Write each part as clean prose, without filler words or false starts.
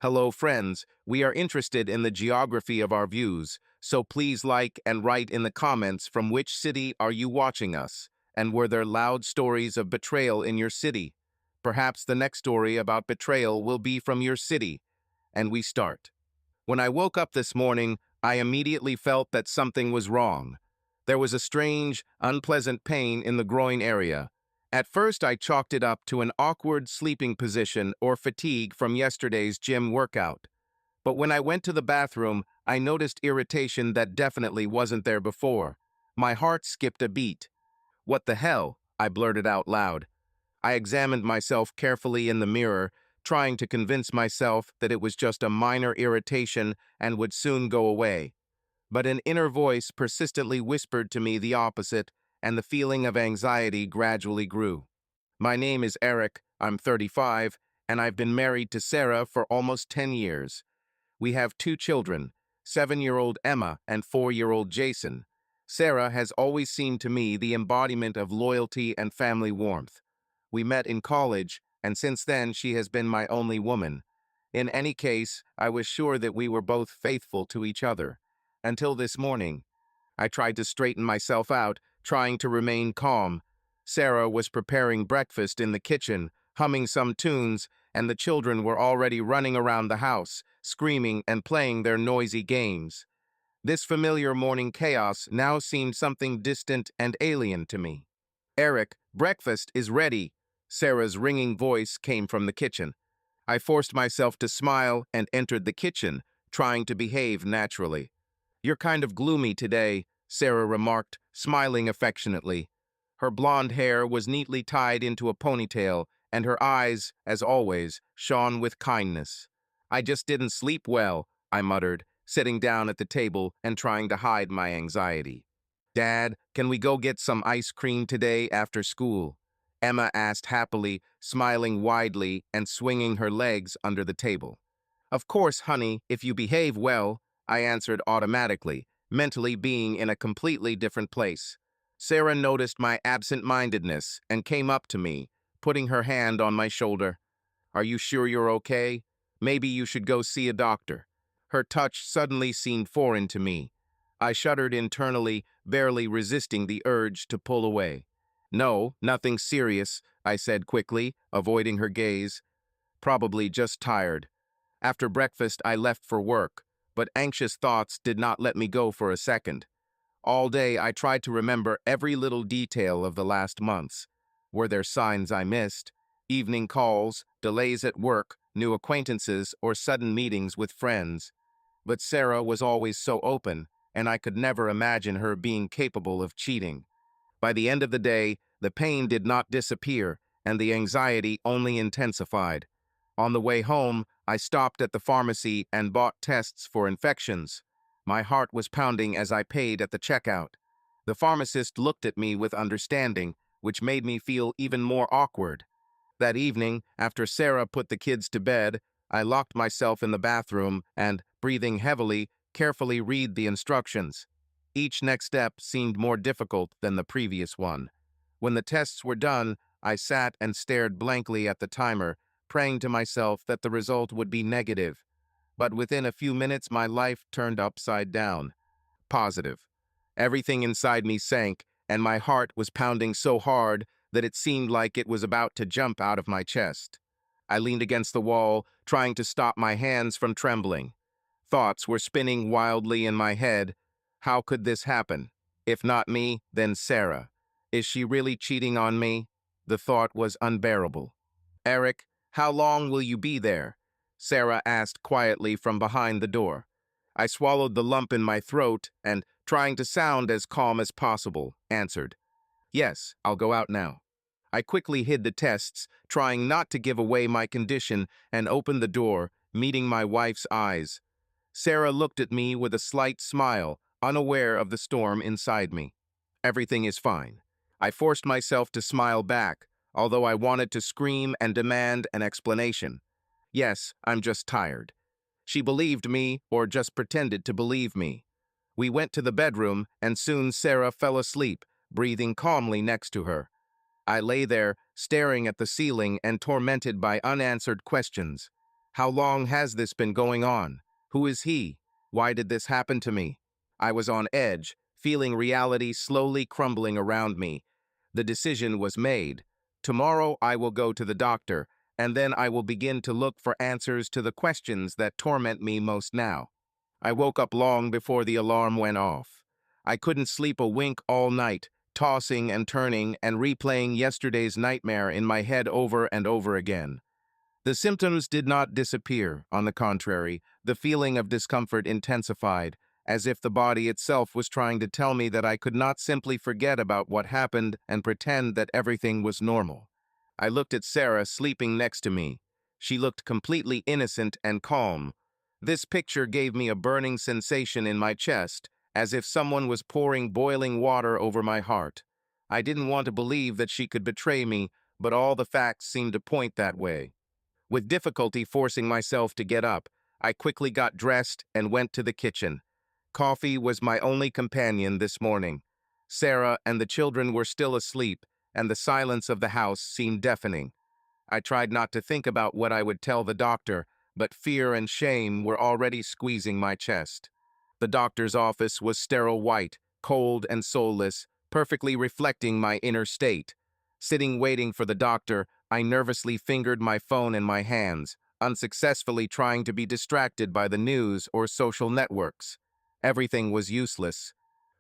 Hello, friends. We are interested in the geography of our views, so please like and write in the comments from which city are you watching us, and were there loud stories of betrayal in your city? Perhaps the next story about betrayal will be from your city. And we start. When I woke up this morning, I immediately felt that something was wrong. There was a strange, unpleasant pain in the groin area. At first, I chalked it up to an awkward sleeping position or fatigue from yesterday's gym workout. But when I went to the bathroom, I noticed irritation that definitely wasn't there before. My heart skipped a beat. "What the hell?" I blurted out loud. I examined myself carefully in the mirror, trying to convince myself that it was just a minor irritation and would soon go away. But an inner voice persistently whispered to me the opposite, and the feeling of anxiety gradually grew. My name is Eric, I'm 35, and I've been married to Sarah for almost 10 years. We have two children, 7-year-old Emma and 4-year-old Jason. Sarah has always seemed to me the embodiment of loyalty and family warmth. We met in college, and since then she has been my only woman. In any case, I was sure that we were both faithful to each other. Until this morning. I tried to straighten myself out, trying to remain calm. Sarah was preparing breakfast in the kitchen, humming some tunes, and the children were already running around the house, screaming and playing their noisy games. This familiar morning chaos now seemed something distant and alien to me. "Eric, breakfast is ready." Sarah's ringing voice came from the kitchen. I forced myself to smile and entered the kitchen, trying to behave naturally. "You're kind of gloomy today," Sarah remarked, smiling affectionately. Her blonde hair was neatly tied into a ponytail, and her eyes, as always, shone with kindness. "I just didn't sleep well," I muttered, sitting down at the table and trying to hide my anxiety. "Dad, can we go get some ice cream today after school?" Emma asked happily, smiling widely and swinging her legs under the table. "Of course, honey, if you behave well," I answered automatically, mentally being in a completely different place. Sarah noticed my absent-mindedness and came up to me, putting her hand on my shoulder. "Are you sure you're okay? Maybe you should go see a doctor." Her touch suddenly seemed foreign to me. I shuddered internally, barely resisting the urge to pull away. "No, nothing serious," I said quickly, avoiding her gaze. "Probably just tired." After breakfast, I left for work, but anxious thoughts did not let me go for a second. All day, I tried to remember every little detail of the last months. Were there signs I missed? Evening calls, delays at work, new acquaintances, or sudden meetings with friends? But Sarah was always so open, and I could never imagine her being capable of cheating. By the end of the day, the pain did not disappear, and the anxiety only intensified. On the way home, I stopped at the pharmacy and bought tests for infections. My heart was pounding as I paid at the checkout. The pharmacist looked at me with understanding, which made me feel even more awkward. That evening, after Sarah put the kids to bed, I locked myself in the bathroom and, breathing heavily, carefully read the instructions. Each next step seemed more difficult than the previous one. When the tests were done, I sat and stared blankly at the timer, praying to myself that the result would be negative. But within a few minutes, my life turned upside down. Positive. Everything inside me sank, and my heart was pounding so hard that it seemed like it was about to jump out of my chest. I leaned against the wall, trying to stop my hands from trembling. Thoughts were spinning wildly in my head. How could this happen? If not me, then Sarah. Is she really cheating on me? The thought was unbearable. "Eric, how long will you be there?" Sarah asked quietly from behind the door. I swallowed the lump in my throat and, trying to sound as calm as possible, answered, "Yes, I'll go out now." I quickly hid the tests, trying not to give away my condition, and opened the door, meeting my wife's eyes. Sarah looked at me with a slight smile, unaware of the storm inside me. "Everything is fine." I forced myself to smile back, although I wanted to scream and demand an explanation. "Yes, I'm just tired." She believed me, or just pretended to believe me. We went to the bedroom, and soon Sarah fell asleep, breathing calmly next to her. I lay there, staring at the ceiling and tormented by unanswered questions. How long has this been going on? Who is he? Why did this happen to me? I was on edge, feeling reality slowly crumbling around me. The decision was made. Tomorrow I will go to the doctor, and then I will begin to look for answers to the questions that torment me most now. I woke up long before the alarm went off. I couldn't sleep a wink all night, tossing and turning and replaying yesterday's nightmare in my head over and over again. The symptoms did not disappear. On the contrary, the feeling of discomfort intensified, as if the body itself was trying to tell me that I could not simply forget about what happened and pretend that everything was normal. I looked at Sarah sleeping next to me. She looked completely innocent and calm. This picture gave me a burning sensation in my chest, as if someone was pouring boiling water over my heart. I didn't want to believe that she could betray me, but all the facts seemed to point that way. With difficulty forcing myself to get up, I quickly got dressed and went to the kitchen. Coffee was my only companion this morning. Sarah and the children were still asleep, and the silence of the house seemed deafening. I tried not to think about what I would tell the doctor, but fear and shame were already squeezing my chest. The doctor's office was sterile white, cold and soulless, perfectly reflecting my inner state. Sitting waiting for the doctor, I nervously fingered my phone in my hands, unsuccessfully trying to be distracted by the news or social networks. Everything was useless.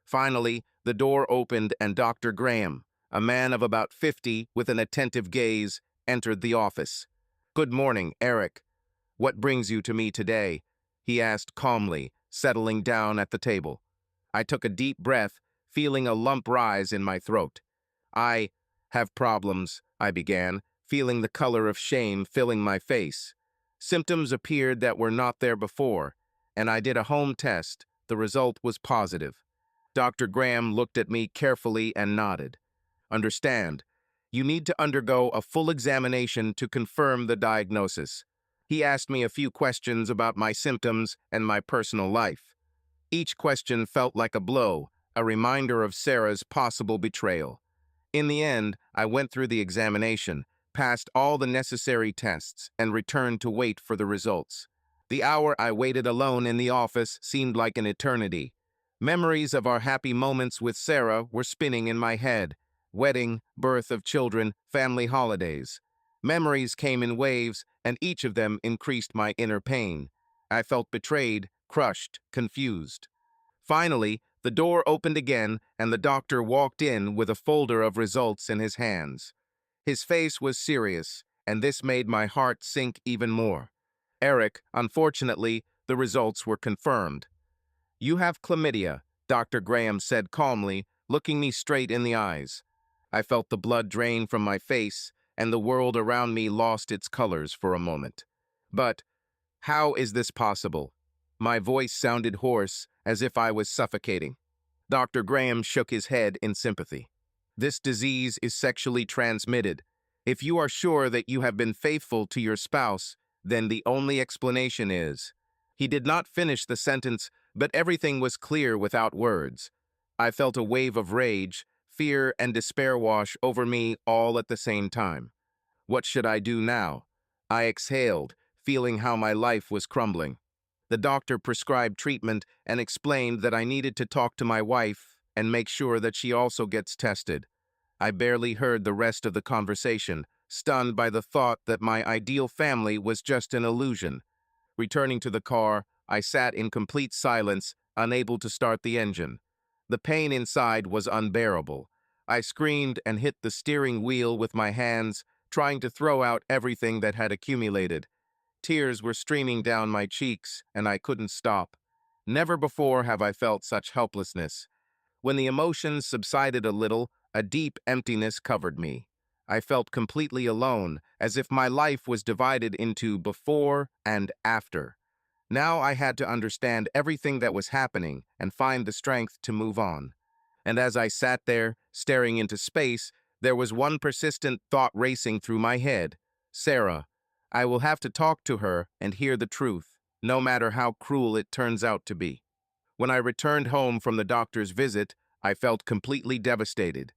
Finally, the door opened and Dr. Graham, a man of about 50 with an attentive gaze, entered the office. "Good morning, Eric. What brings you to me today?" he asked calmly, settling down at the table. I took a deep breath, feeling a lump rise in my throat. "I have problems," I began, feeling the color of shame filling my face. Symptoms appeared that were not there before, and I did a home test. The result was positive. Dr. Graham looked at me carefully and nodded. "Understand, you need to undergo a full examination to confirm the diagnosis." He asked me a few questions about my symptoms and my personal life. Each question felt like a blow, a reminder of Sarah's possible betrayal. In the end, I went through the examination, passed all the necessary tests, and returned to wait for the results. The hour I waited alone in the office seemed like an eternity. Memories of our happy moments with Sarah were spinning in my head. Wedding, birth of children, family holidays. Memories came in waves, and each of them increased my inner pain. I felt betrayed, crushed, confused. Finally, the door opened again, and the doctor walked in with a folder of results in his hands. His face was serious, and this made my heart sink even more. "Eric, unfortunately, the results were confirmed. You have chlamydia," Dr. Graham said calmly, looking me straight in the eyes. I felt the blood drain from my face, and the world around me lost its colors for a moment. "But how is this possible?" My voice sounded hoarse, as if I was suffocating. Dr. Graham shook his head in sympathy. "This disease is sexually transmitted. If you are sure that you have been faithful to your spouse, then the only explanation is—" He did not finish the sentence, but everything was clear without words. I felt a wave of rage, fear, and despair wash over me all at the same time. What should I do now? I exhaled, feeling how my life was crumbling. The doctor prescribed treatment and explained that I needed to talk to my wife and make sure that she also gets tested. I barely heard the rest of the conversation, stunned by the thought that my ideal family was just an illusion. Returning to the car, I sat in complete silence, unable to start the engine. The pain inside was unbearable. I screamed and hit the steering wheel with my hands, trying to throw out everything that had accumulated. Tears were streaming down my cheeks, and I couldn't stop. Never before have I felt such helplessness. When the emotions subsided a little, a deep emptiness covered me. I felt completely alone, as if my life was divided into before and after. Now I had to understand everything that was happening and find the strength to move on. And as I sat there, staring into space, there was one persistent thought racing through my head. Sarah. I will have to talk to her and hear the truth, no matter how cruel it turns out to be. When I returned home from the doctor's visit, I felt completely devastated.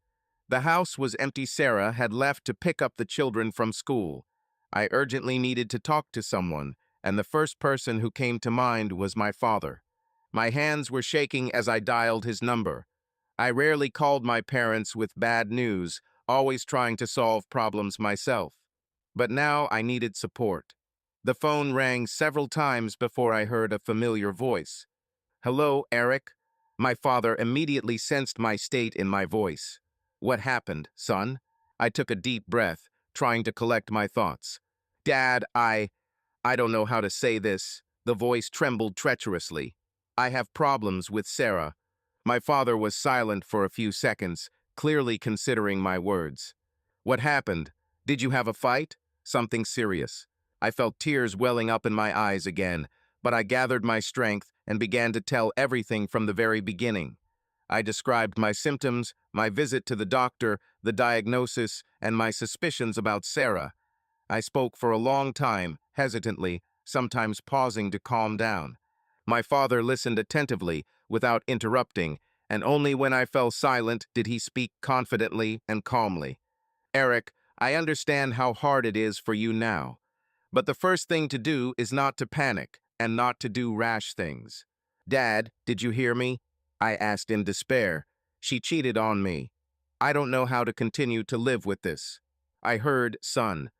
The house was empty. Sarah had left to pick up the children from school. I urgently needed to talk to someone, and the first person who came to mind was my father. My hands were shaking as I dialed his number. I rarely called my parents with bad news, always trying to solve problems myself. But now I needed support. The phone rang several times before I heard a familiar voice. "Hello, Eric." My father immediately sensed my state in my voice. "What happened, son?" I took a deep breath, trying to collect my thoughts. "Dad, I don't know how to say this." The voice trembled treacherously. "I have problems with Sarah." My father was silent for a few seconds, clearly considering my words. "What happened? Did you have a fight?" "Something serious." I felt tears welling up in my eyes again, but I gathered my strength and began to tell everything from the very beginning. I described my symptoms, my visit to the doctor, the diagnosis, and my suspicions about Sarah. I spoke for a long time, hesitantly, sometimes pausing to calm down. My father listened attentively, without interrupting, and only when I fell silent did he speak confidently and calmly. "Eric, I understand how hard it is for you now. But the first thing to do is not to panic and not to do rash things." "Dad, did you hear me?" I asked in despair. "She cheated on me. I don't know how to continue to live with this." "I heard, son.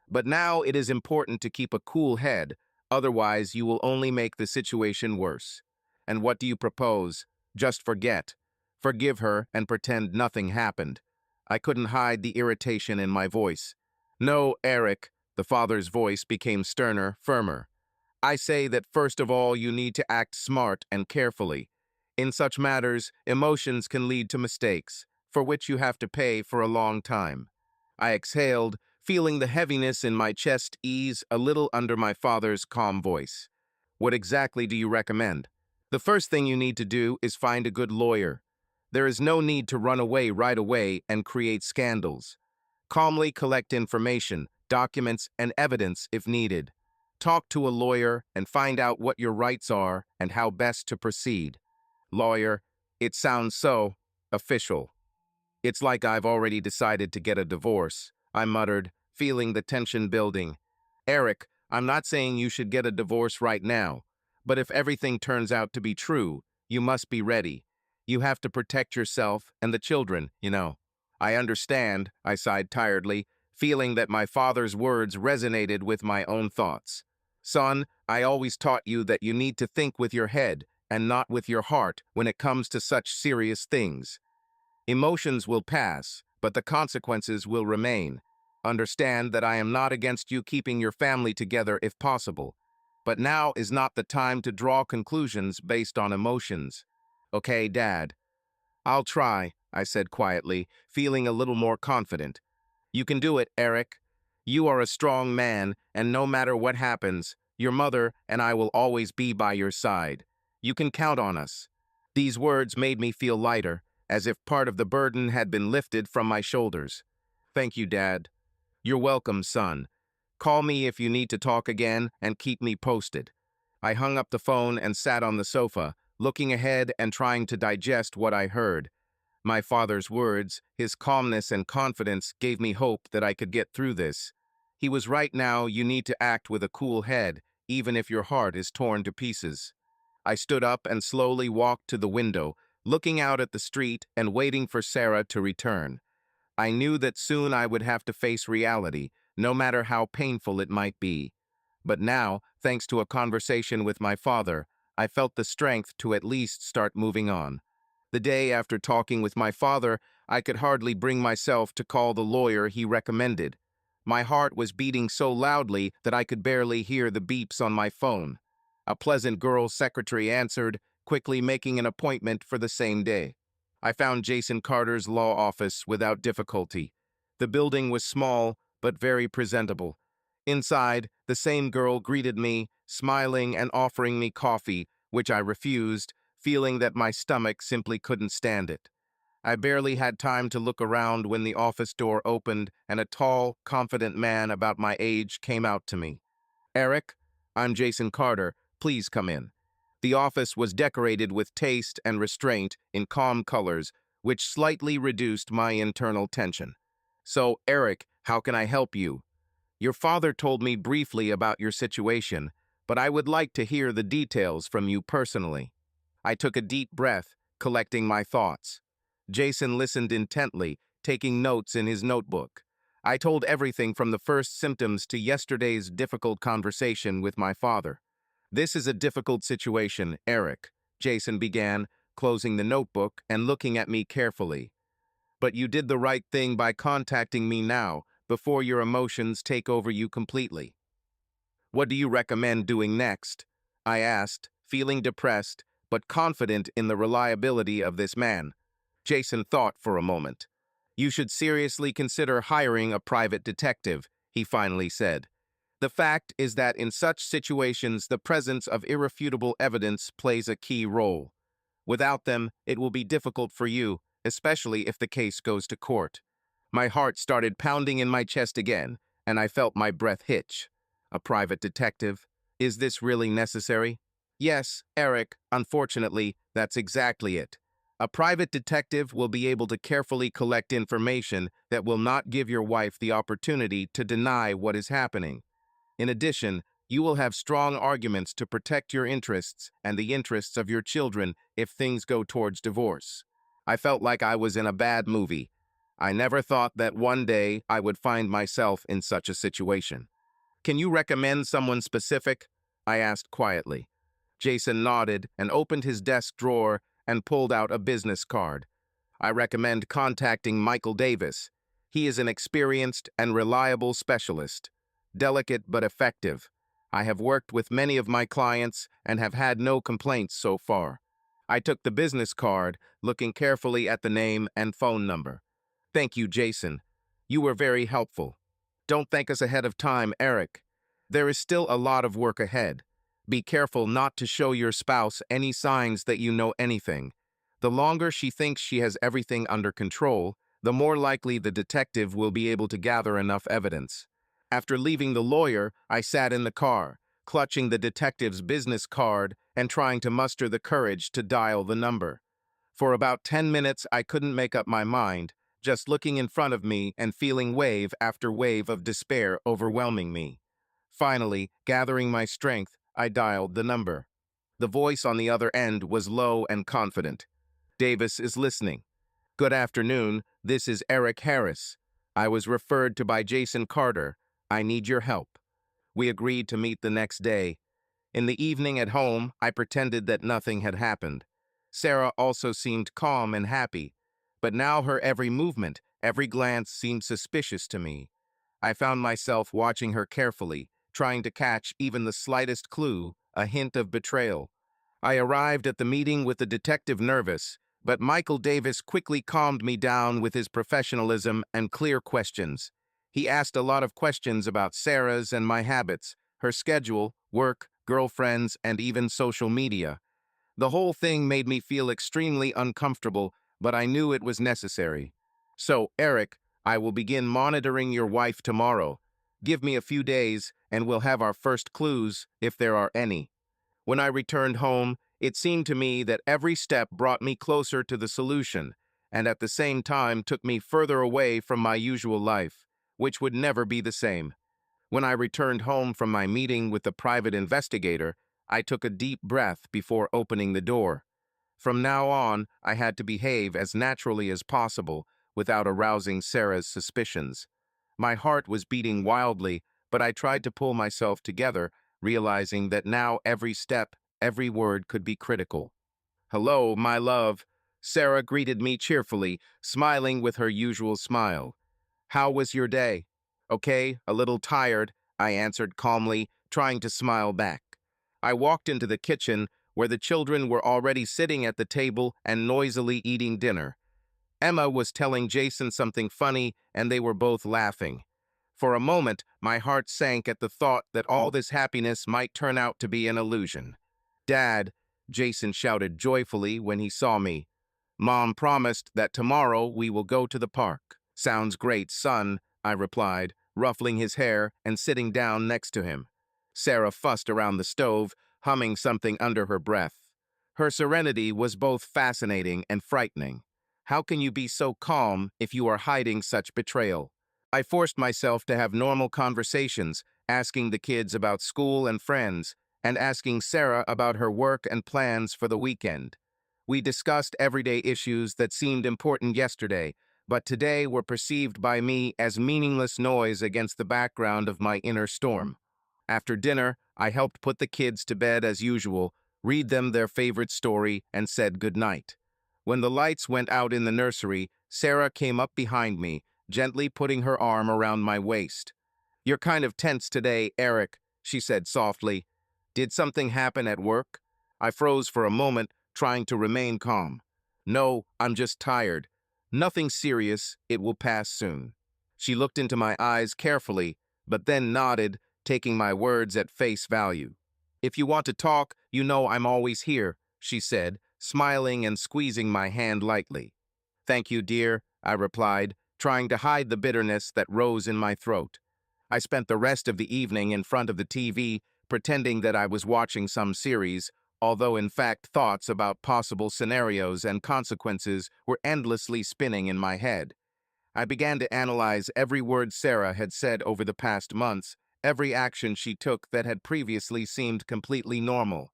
But now it is important to keep a cool head, otherwise you will only make the situation worse. And what do you propose? Just forget. Forgive her and pretend nothing happened." I couldn't hide the irritation in my voice. "No, Eric." The father's voice became sterner, firmer. "I say that first of all you need to act smart and carefully. In such matters, emotions can lead to mistakes, for which you have to pay for a long time." I exhaled, feeling the heaviness in my chest ease a little under my father's calm voice. "What exactly do you recommend?" "The first thing you need to do is find a good lawyer. There is no need to run away right away and create scandals. Calmly collect information, documents, and evidence if needed. Talk to a lawyer and find out what your rights are and how best to proceed." "Lawyer, it sounds so official. It's like I've already decided to get a divorce," I muttered, feeling the tension building. "Eric, I'm not saying you should get a divorce right now, but if everything turns out to be true, you must be ready. You have to protect yourself and the children, you know." "I understand," I sighed tiredly, feeling that my father's words resonated with my own thoughts. "Son, I always taught you that you need to think with your head and not with your heart when it comes to such serious things. Emotions will pass, but the consequences will remain. Understand that I am not against you keeping your family together if possible, but now is not the time to draw conclusions based on emotions." "Okay, Dad." "I'll try," I said quietly, feeling a little more confident. "You can do it, Eric. You are a strong man, and no matter what happens, your mother and I will always be by your side. You can count on us." These words made me feel lighter, as if part of the burden had been lifted from my shoulders. "Thank you, Dad." "You're welcome, son. Call me if you need to talk again and keep me posted." I hung up the phone and sat on the sofa, looking ahead and trying to digest what I heard. My father's words, his calmness and confidence gave me hope that I could get through this. He was right. Now you need to act with a cool head, even if your heart is torn to pieces. I stood up and slowly walked to the window, looking out at the street and waiting for Sarah to return. I knew that soon I would have to face reality, no matter how painful it might be. But now, thanks to a conversation with my father, I felt the strength to at least start moving on. The day after talking with my father, I could hardly bring myself to call the lawyer he recommended. My heart was beating so loudly that I could barely hear the beeps on my phone. A pleasant girl secretary answered, quickly making an appointment for the same day. I found Jason Carter's law office without difficulty. The building was small, but very presentable. Inside, the same girl greeted me, smiling and offering me coffee, which I refused, feeling that my stomach simply couldn't stand it. I barely had time to look around when the office door opened and a tall, confident man about my age came out to me. "Eric, I'm Jason Carter. Please come in." The office was decorated with taste and restraint in calm colors, which slightly reduced my internal tension. "So, Eric, how can I help you?" "Your father told me briefly about your situation, but I would like to hear the details from you personally. I took a deep breath, collecting my thoughts. Jason listened intently, taking notes in his notebook. I told everything from the first symptoms to yesterday's difficult conversation with my father. This is a difficult situation, Eric, Jason began, closing the notebook and looking at me carefully. But you did the right thing by contacting me now, before your emotions take over you completely. What do you recommend doing next? I asked, feeling depressed, but confident in the reliability of this man. Jason thought for a moment. You should seriously consider hiring a private detective, he finally said. The fact is that in such situations, the presence of irrefutable evidence plays a key role. Without them, it will be difficult for you, especially if the case goes to court. My heart started pounding in my chest again, and I felt my breath hitch. A private detective? Is this really necessary? Yes, Eric, unfortunately, that's exactly it. A private detective will be able to carefully collect information that will not give your wife the opportunity to deny what is happening. In addition, you will have strong arguments to protect your interests and the interests of your children if things go towards divorce. I felt like I was in a bad movie. I never thought that one day I would find myself in such a situation. Can you recommend someone specific? I asked quietly. Jason nodded and opened his desk drawer and pulled out a business card. I recommend contacting Michael Davis. He is an experienced and reliable specialist. Delicate but effective. I have worked with many of my clients and have had no complaints so far. I took the business card, looking carefully at the name and phone number. Thank you, Jason. You were very helpful. Don't thank us ahead of time, Eric. There is still a lot of work ahead. Be careful not to show your spouse any signs that you know anything. The longer she thinks she has everything under control, the more likely the detective will be able to gather enough evidence. After leaving the lawyer, I sat in the car, clutching the detective's business card and trying to muster the courage to dial the number. For about 10 minutes, I couldn't make up my mind, just looking in front of me and feeling wave after wave of despair overwhelming me. Finally, gathering my strength, I dialed the number. The voice on the other end was low and confident. Davis is listening. Good afternoon, this is Eric Harris. I was referred to by Jason Carter. I need your help. We agreed to meet the next day. In the evening at home, I pretended that nothing had happened. Sarah also seemed calm and happy, but now her every movement, every glance seemed suspicious to me. I found myself watching her carefully, trying to catch even the slightest clue, a hint of betrayal. I arrived at the meeting with the detective nervous, but Michael Davis quickly calmed me down with his professionalism and clear questions. He asked a lot of questions about Sarah's and my habits, her schedule, work, girlfriends, and even social media. The whole thing made me feel extremely uncomfortable, but I knew it was necessary. So, Eric, I will begin monitoring your wife tomorrow. Give me a few days, and we'll have our first clues, if there are any. When I returned home, it seemed to me that every step brought me closer to the solution, and at the same time took me further away from my usual life, which would never be the same. When I returned home from my meeting with the private investigator, I took a deep breath before opening the door. From now on, I had to behave as naturally as possible without arousing Sarah's suspicions. My heart was beating wildly, but I tried to pull myself together, realizing that now every step, every word could be critical. Hello, my love. Sarah greeted me cheerfully, smiling with her usual smile. How was your day? Okay, a little tired, I answered calmly, trying to smile back. I walked into the kitchen, where the children were already sitting at the table and noisily eating dinner. Emma was telling Jason something funny, and they were both laughing. For a moment, my heart sank at the thought that all this happiness might turn out to be an illusion. Dad, Jason shouted joyfully when he saw me. Mom promised that tomorrow we will go to the park. Sounds great, son, I replied, ruffling his hair and sitting down next to him. Sarah fussed around the stove, humming something under her breath. Her serenity was both fascinating and frightening. How can you be so calm if you are hiding such betrayal? I forced myself to have normal conversations, asking the kids about school and friends, and asking Sarah about her work and plans for the weekend. We discussed everyday issues that seemed important yesterday, but today were perceived by me as meaningless noise against the background of my inner storm. After dinner, I helped put the kids to bed as usual, read them their favorite story, and said goodnight. When the lights went out in the nursery, Sarah came up behind me, gently putting her arm around my waist. "You're kind of tense today, Eric," she said softly. "Did something happen at work?" I froze for a moment, trying to remain calm. "No, I'm just tired. Nothing serious, it will pass soon." She looked into my eyes carefully, but then nodded, taking my words at face value. "If you want to talk, you know I'm always here," she said, smiling and squeezing my hand lightly. "Thank you, dear," I replied, trying to hide the bitterness that rose in my throat. I spent the rest of the evening in front of the TV, pretending that I was watching some series, although in fact thoughts about possible scenarios and consequences were endlessly spinning in my head. I began to analyze every word Sarah had said over the past months, every action she took that had previously seemed completely normal.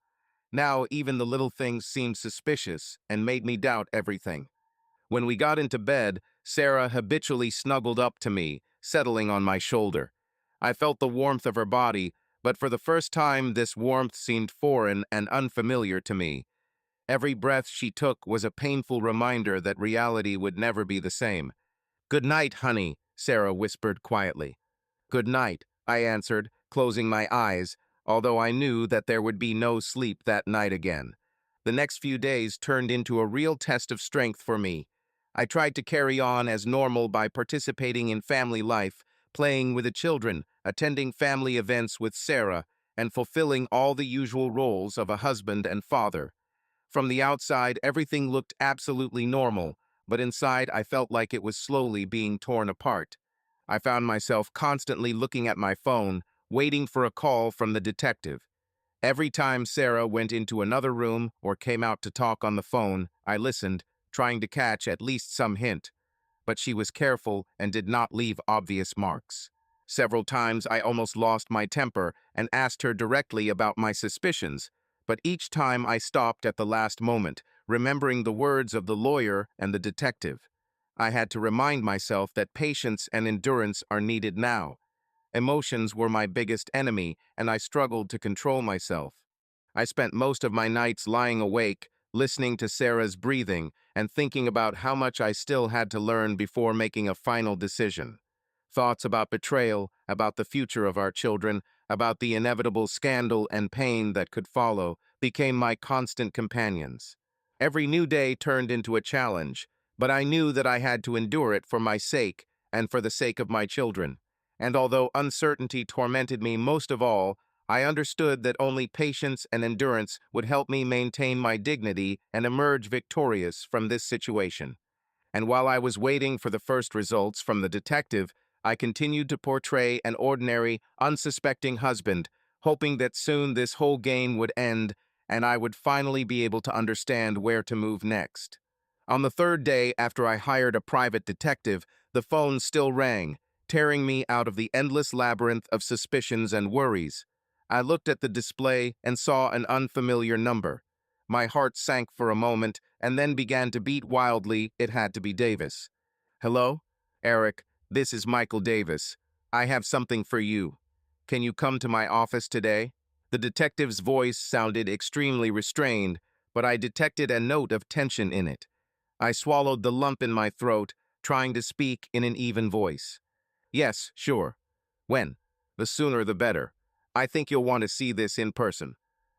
Now even the little things seemed suspicious and made me doubt everything. When we got into bed, Sarah habitually snuggled up to me, settling on my shoulder. I felt the warmth of her body, but for the first time this warmth seemed foreign and unfamiliar to me. Every breath she took was a painful reminder that reality would never be the same. "Good night, honey," Sarah whispered quietly. "Good night," I answered, closing my eyes, although I knew that there would be no sleep that night again. The next few days turned into a real test of strength for me. I tried to carry on as normal by participating in family life, playing with the children, attending family events with Sarah, and fulfilling all the usual roles of a husband and father. From the outside, everything looked absolutely normal, but inside I felt like it was slowly being torn apart. I found myself constantly looking at my phone, waiting for a call from the detective. Every time Sarah went into another room or came out to talk on the phone, I listened, trying to catch at least some hint. But she was careful and did not leave obvious marks. Several times I almost lost my temper and asked her directly about my suspicions, but each time I stopped at the last moment, remembering the words of the lawyer and the detective. I had to remind myself that patience and endurance are needed now. Emotions were my biggest enemy, and I struggled to control myself. I spent most of my nights lying awake, listening to Sarah's breathing, and thinking about how much I still had to learn before making a final decision. Thoughts about betrayal, about the future of our children, about the inevitable scandal and pain that could follow, became my constant companions. Every new day turned into a challenge, but I knew that I had to endure it for my sake and for the sake of my children. And although uncertainty tormented me most of all, I understood that only patience and endurance would help me maintain my dignity and emerge victorious from this situation. And while I was waiting for the first results from the detective, I continued to portray an ordinary, unsuspecting husband, hoping that soon this whole game would end and I would finally be able to understand where to move next. On the third day after I hired a private detective, the phone still rang, tearing me out of the endless labyrinth of suspicions and worries. I looked at the display and saw an unfamiliar number. My heart sank for a moment and then began to beat wildly. It had to be Davis. "Hello? Eric, this is Michael Davis. I have something for you. Can you come to my office today?" The detective's voice sounded extremely restrained, but I detected a note of tension in it. I swallowed the lump in my throat, trying to speak in an even voice. "Yes, sure. When? The sooner the better. I think you'll want to see this in person."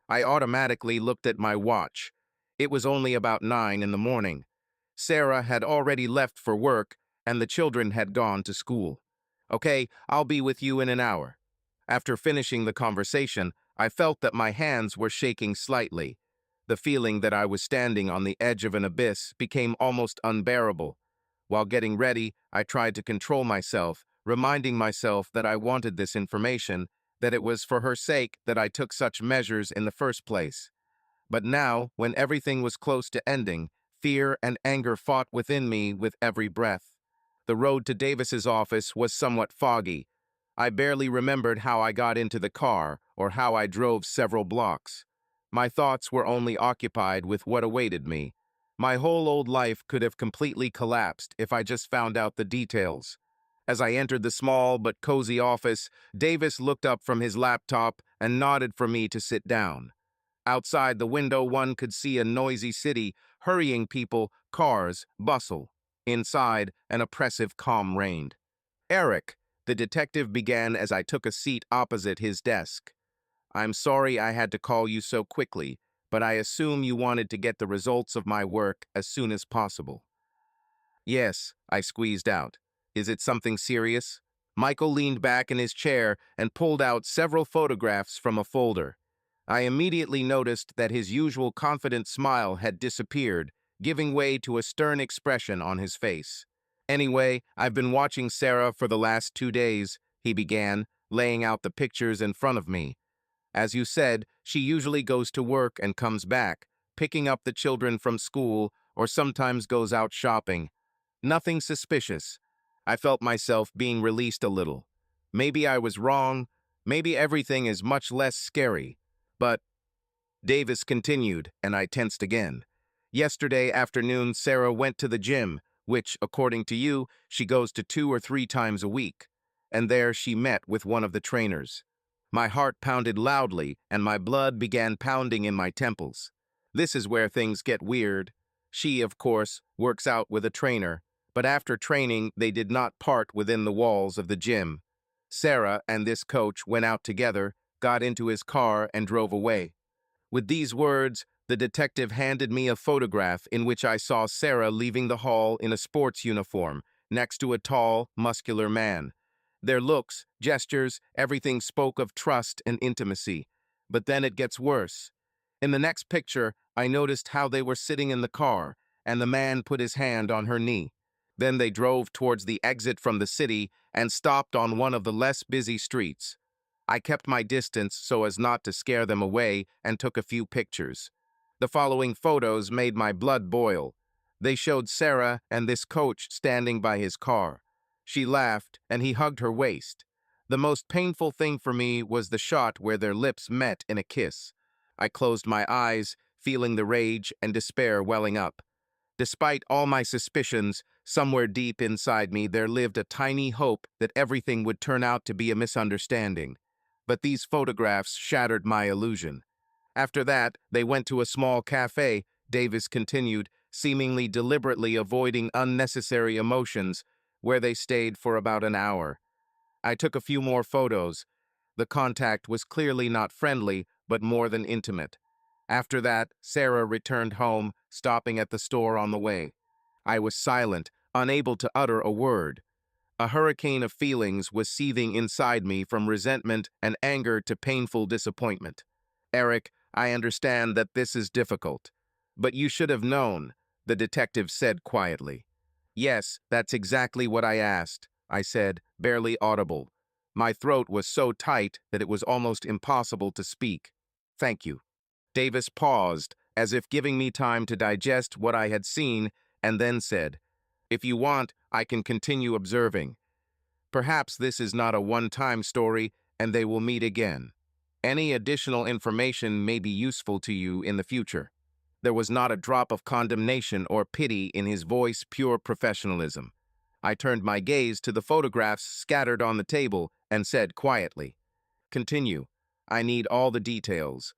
I automatically looked at my watch. It was only about 9 in the morning. Sarah had already left for work, and the children had gone to school. "Okay, I'll be with you in an hour." After finishing the conversation, I felt that my hands were shaking slightly. The feeling that I was standing on the edge of an abyss became almost unbearable. While getting ready, I tried to control myself, reminding myself that I wanted this information, that it was for her sake that I took such measures in the first place. But now, when everything was close to ending, fear and anger fought within me with every breath. The road to Davis's office was somewhat foggy. I barely remembered how I got into the car or how I drove several blocks. My thoughts were only occupied with what awaited me. My whole old life could have completely collapsed if I just found out the details. As I entered the small but cozy office, Davis looked up from his laptop and nodded for me to sit down. Outside the window, one could see a noisy city, hurrying people, cars, bustle. Inside, an oppressive calm reigned. "Eric," the detective began as I took a seat opposite his desk. "I'm sorry I had to call you so quickly, but I assume you wanted to get the results of my work as soon as possible." "Yes," I squeezed out. "Is it something serious?" Michael leaned back in his chair and pulled out several photographs from a folder. I immediately noticed that his usual confident smile had disappeared, giving way to a stern expression on his face. "Anyway, I've been watching Sarah for the last 2 days," he began, laying out the pictures in front of me. "As you said, she usually goes to work and comes back, picking up the children from school, or sometimes goes out shopping. Nothing suspicious. I felt myself being released a little. Maybe I was wrong. Maybe everything is much less scary. But," Davis continued, and I tensed again. "Yesterday afternoon, Sarah went to the gym, which, according to you, she goes to 2 or 3 times a week. And there she met with one of the trainers. My heart pounded loudly, and my blood began pounding in my temples. This is where things get weird. She, of course, works out with a trainer, but after training, they did not part within the walls of the gym. Sarah and this coach went out together, got into his car, and drove away. With these words, the detective handed me a photograph in which I saw Sarah leaving the hall in a sports uniform, next to a tall, muscular man. Their looks, gestures, everything spoke of trust and intimacy. But then it gets worse. In the next picture, I noticed how they were sitting in the car, and the man put his hand on her knee. Then they drove towards the exit from the city and stopped on one of the less busy streets. I kept my distance so as not to scare them away and took a few pictures. The following photos made my blood boil. They showed Sarah and this coach standing by his car. She laughed, and he hugged her waist. The most painful thing for me was the shot where their lips met in a kiss. I closed my eyes, feeling the rage and despair welling up. Despite all my suspicions, somewhere deep inside me there lived a tiny hope that everything would turn out to be a misunderstanding. But these photographs shattered my illusion. After that, they went to a small cafe, Davis continued, seemingly deliberately avoiding unnecessary emotions, where they stayed for about an hour. I took a few more photos. The contact was clearly not friendly, but more than intimate. After that, Sarah returned home, stopping at the store on the way. I was silent, unable to utter a word. A hurricane of feelings was seething inside me, from resentment and anger to painful disappointment. "Eric, I understand that this is difficult. But you should have known," the detective said quietly. "Yes, that's exactly what I asked," I said, barely audible. My throat was so tight that it was almost impossible to speak. "Thank you." Davis paused, as if giving me time to digest what I had seen, and then said, "If you want, I can continue observing. Perhaps this is not a one-time story, and they will meet again. Any additional information may be useful to you in the future." There was not a drop of condemnation or pity in his voice, pure professionalism. I turned my gaze to the photographs scattered on the table and said quietly, "Continue. I need all the details.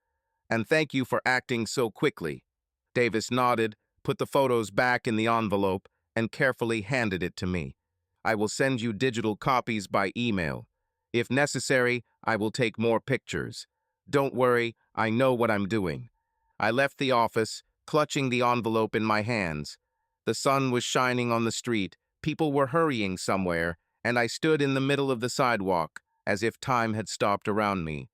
And thank you for acting so quickly." Davis nodded, put the photos back in the envelope, and carefully handed it to me. "I will send you digital copies by email. If necessary, I will take more pictures. Don't worry, I know what I'm doing." I left the office, clutching the envelope in my hands. The sun was shining on the street, people were hurrying somewhere, and I stood in the middle of the sidewalk, as if time had stopped around me.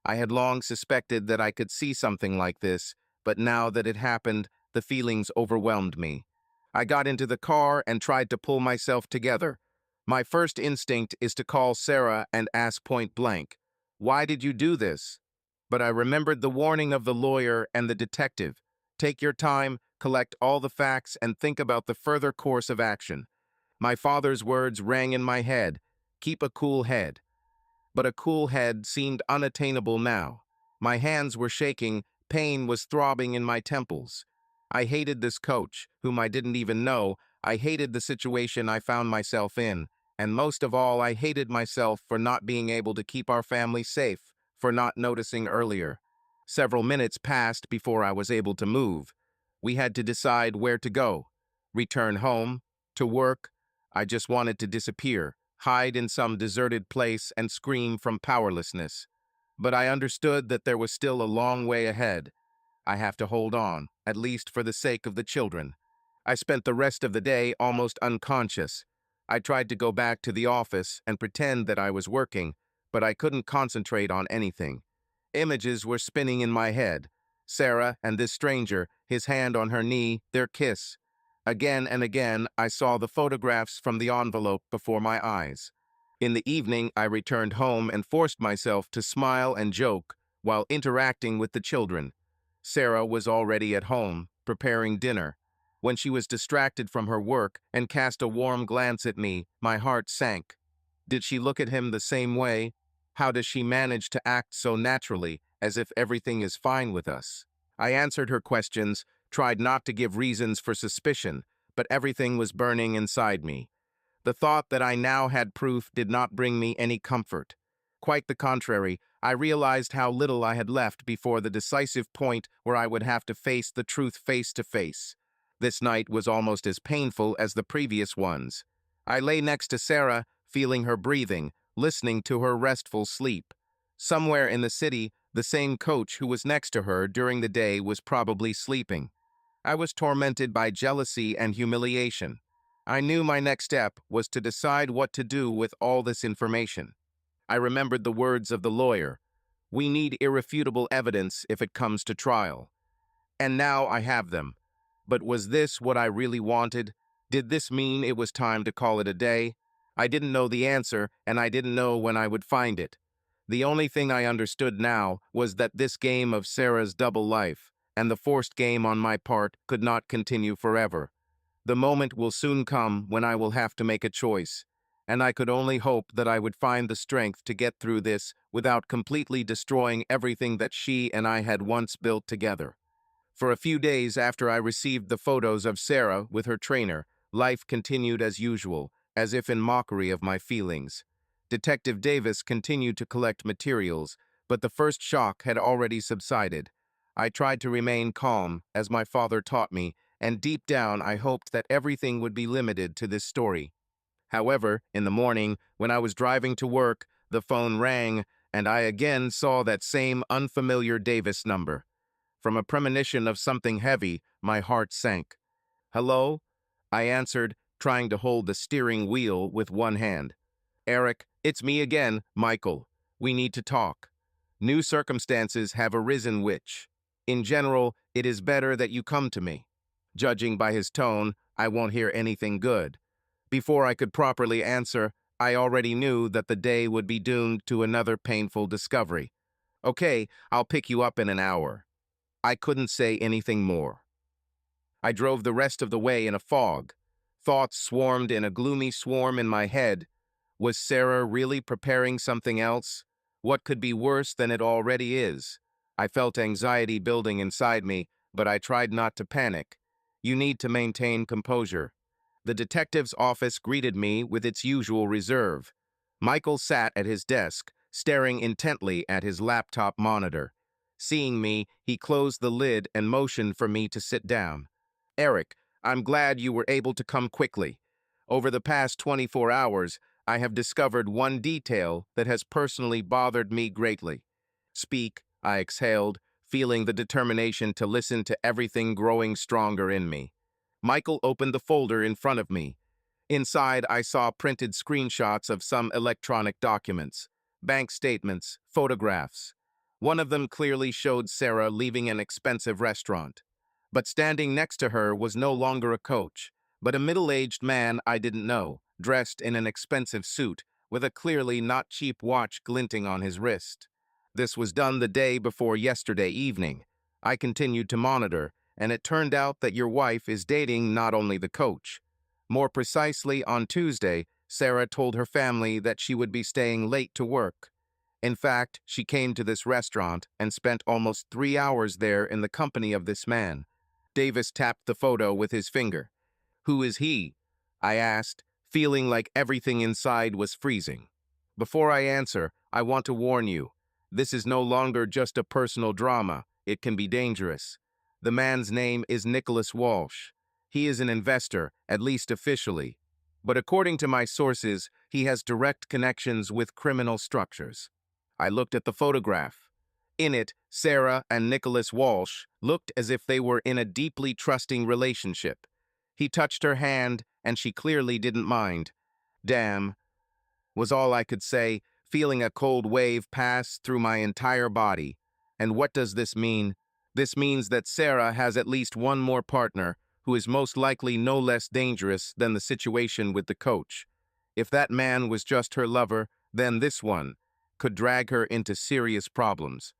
I had long suspected that I could see something like this, but now that it happened, the feelings overwhelmed me. I got into the car and tried to pull myself together. My first instinct is to call Sarah and ask point blank, "Why did you do this?" But I remembered the warning of the lawyer and the detective. Take your time, collect all the facts, and think about the further course of action. My father's words rang in my head. Keep a cool head. but a cool head seemed unattainable now. My hands were shaking, pain was throbbing in my temples. I hated this coach, whom I didn't even know. I hated the situation I found myself in, and most of all, I hated myself for not being able to keep our family safe, for not noticing earlier. Several minutes passed before I was able to move. We had to decide where to go. Return home, to work. I just wanted to disappear, hide in some deserted place and scream from powerlessness. But I understood that there was still a long way ahead. I have to hold on, at least for the sake of the children. I spent the rest of the day almost unconscious. I tried to go back to the office and pretend that I was working, but I couldn't concentrate on anything. Images were spinning in my head. Sarah and this stranger, his hand on her knee, their kiss. Again and again, I saw the photographs from the envelope before my eyes. In the evening, I returned home and forced myself to smile and joke while interacting with the children. Sarah was already at home, preparing dinner. When she was distracted from her work and cast a warm glance at me, my heart sank. Did she look at him the same way? How does she manage to act so naturally, as if everything is fine with us? I answered her questions, tried not to give reasons for suspicion, but everything was burning inside me. The thought that I now had proof did not bring me any comfort. Quite the contrary, I realized how little I had left before the decisive point where I would have to face the truth face to face. This night was almost as painful as the previous ones. I lay next to Sarah, feeling her breathing, listening to her restful sleep. Somewhere in the city, the same coach who was next to her during the day was probably sleeping. I was tormented by jealousy and humiliation. I knew my next step was to decide what to do with all this information. I remembered the words of the lawyer. We need irrefutable evidence if it comes to trial. And now I have them. But was this what I really wanted? Did this mean it was time to call it a day? I didn't know the answer, and I didn't know when I would find it. The only thing I understood now was that this game of Sarah's double life, and the forced game on my part, could not continue forever. The moment will soon come when I will have to make a choice, and I could only hope that I would find the strength to get through this without completely destroying everything that she and I had once built together. For a few days after I received the photos of Sarah with her trainer, life continued as usual, as if in mockery of my feelings. Detective Davis continued to collect materials, but the first shock had already subsided. I tried to remain calm, as my father taught me, and deep down I hoped that everything would be limited to this story. However, in the morning, when I was driving to work, the phone rang, and I again saw that same unfamiliar Davis number. From a premonition of something heavy, my heart sank. "Hello?" I answered, trying to hold the steering wheel with one hand. "Eric, it's me again, Michael. We need to talk. New circumstances have arisen which, in general, it is better that you come to me." Judging by his tone, I won't hear anything good. Before I could properly answer, I already knew that the day would be doomed to another painful discovery. "Okay, I'll pick you up in an hour." I couldn't say anything more. I drove the rest of the way in a fog. Thoughts swarmed in a gloomy swarm in my head. Was Sarah really preparing something else? What could be worse than it already is? I felt anxiety building inside me, but I tried not to panic. You need to maintain composure. The detective's office greeted me with its usual reserve. Michael sat at his desk, staring intently at his laptop monitor. Seeing me, he closed the lid and motioned for me to sit down. "Eric, I'm glad you were able to come quickly. Over the past 24 hours, I have discovered one detail that has personally bothered me greatly." "Speak," I exhaled, feeling the determination to listen to everything growing stronger in me. Michael opened the folder in front of me. Inside, I saw printed screenshots of some electronic documents, bank statements, photographs. One of them clearly showed Sarah leaving an expensive restaurant. But standing next to her was no longer a coach, but a middle-aged man I didn't know, dressed in an expensive suit, with a clearly not cheap watch glinting on his wrist. This was done the day before yesterday evening. I continued to monitor, and it turned out that your wife is dating not only the coach. More precisely, on Tuesday, Sarah told her family that she would be staying late to work. In fact, she came to this restaurant and spent almost 3 hours there in the company of this man. Davis tapped the photo with his finger. Who is he? I asked, feeling like everything inside was freezing. Before I answer, I want to warn you. This is no longer just a personal drama. It can be dangerous. The man's name is Nicholas Walsh. He is an investor, at least officially. But according to my sources, he has direct connections with criminal structures. I looked at the photograph. In it, Sarah and Nicholas Walsh looked as if they were in a deeply trusting relationship. He touched her hand, and she clearly didn't mind. Damn, was all I could say, feeling a cold wave pass through my entire body. And what does this mean? This means that Sarah has at least one more partner, who is most likely no less dangerous than the situation with the coach. If that man was just her lover, then this one could drag her into serious problems.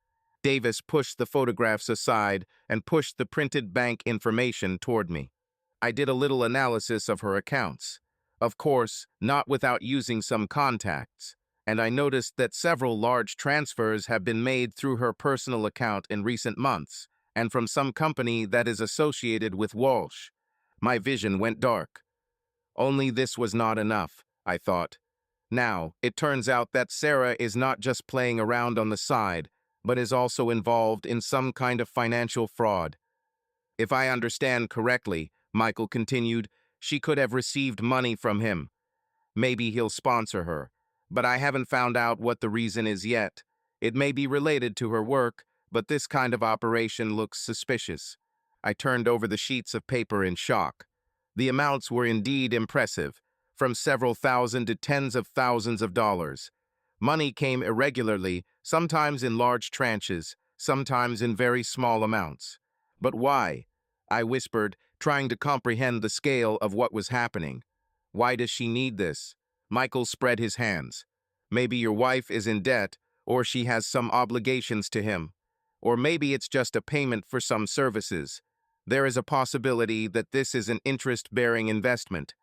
Davis pushed the photographs aside and pushed the printed bank information toward me. I did a little analysis of her accounts. Of course, not without using some contacts, and I noticed that several large transfers have been made through her personal account in recent months, and from some company that is associated with Walsh. My vision went dark. Only this was not enough, I thought. Now, it turns out that Sarah is not just playing around on the side, but is also involved in some kind of financial fraud. If I understand correctly, Michael continued, she could have received money from him. Maybe he'll sponsor her, but I haven't found out what the reason is yet. It may be related to her work, but this kind of operation looks suspicious. I turned over the sheets of paper in shock. The amounts were indeed impressive, from several thousand to tens of thousands of dollars. Money came irregularly, sometimes in large tranches, sometimes in very small amounts. But why? I whispered, trying to comprehend the scale of what was happening. Why does she need this? Michael spread his hands. Maybe your wife is in debt, or she has some obligations to him. Or maybe it's just a payment for some services. There is a possibility that this is an interest-bearing investment.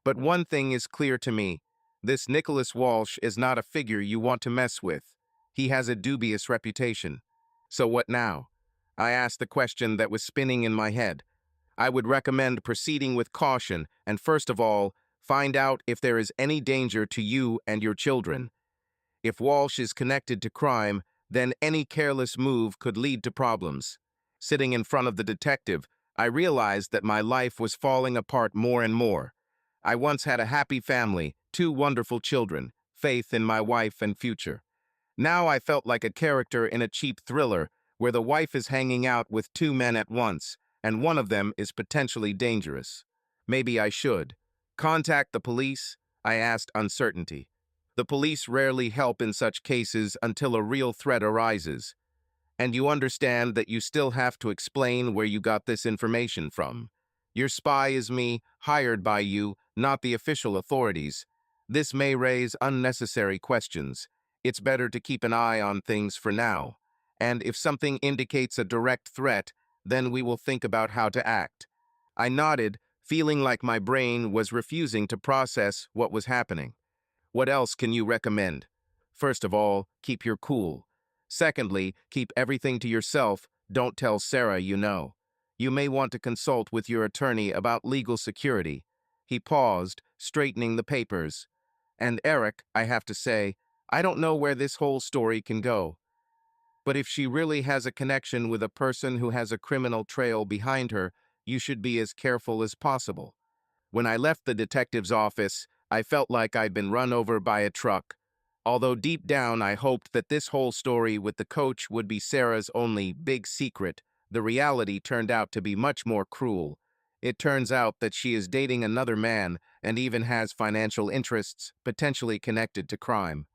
But one thing is clear to me. This Nicholas Walsh is not a figure you want to mess with. He has a dubious reputation. So what now? I asked the question that was spinning in my head. I would recommend proceeding with caution and, first of all, find out if there is any danger to you and your children. If Walsh is connected to crime, then any careless move could lead to problems. Sitting in front of the detective, I realized that my life was falling apart more and more. I once had a happy family, 2 wonderful children, faith in my wife and future. Now I felt like a character in a cheap thriller where the wife is hanging out with 2 men at once, and one of them is potentially dangerous. Maybe I should. Contact the police? I asked, uncertainty. The police rarely help in such cases until a real threat arises. And you understand that you still have to explain where you got this information from. Your spy is me, hired by you, not the official authorities. This may raise unnecessary questions. It's better to keep an eye on things for now. And if something indicates a direct threat, then we will think about how to act. I nodded, feeling like my brain was refusing to process what was happening. What else can you recommend? First of all, keep your cool. Secondly, keep everything to yourself. Don't tell Sarah you know. You may want to consult with your attorney about legal security. He paused, straightening the papers. And Eric, I have to say, I don't know where this whole story can go. But if she really has a connection with a person who has a criminal trail behind her, you should be as careful as possible. When I left the detective's office, I felt like I'd been run over by a truck. Although deep down I hoped that this whole story with the coach would be Sarah's only big secret, the reality turned out to be much more cruel. It turns out that she is dating another man and even has financial interests potentially connected to crime.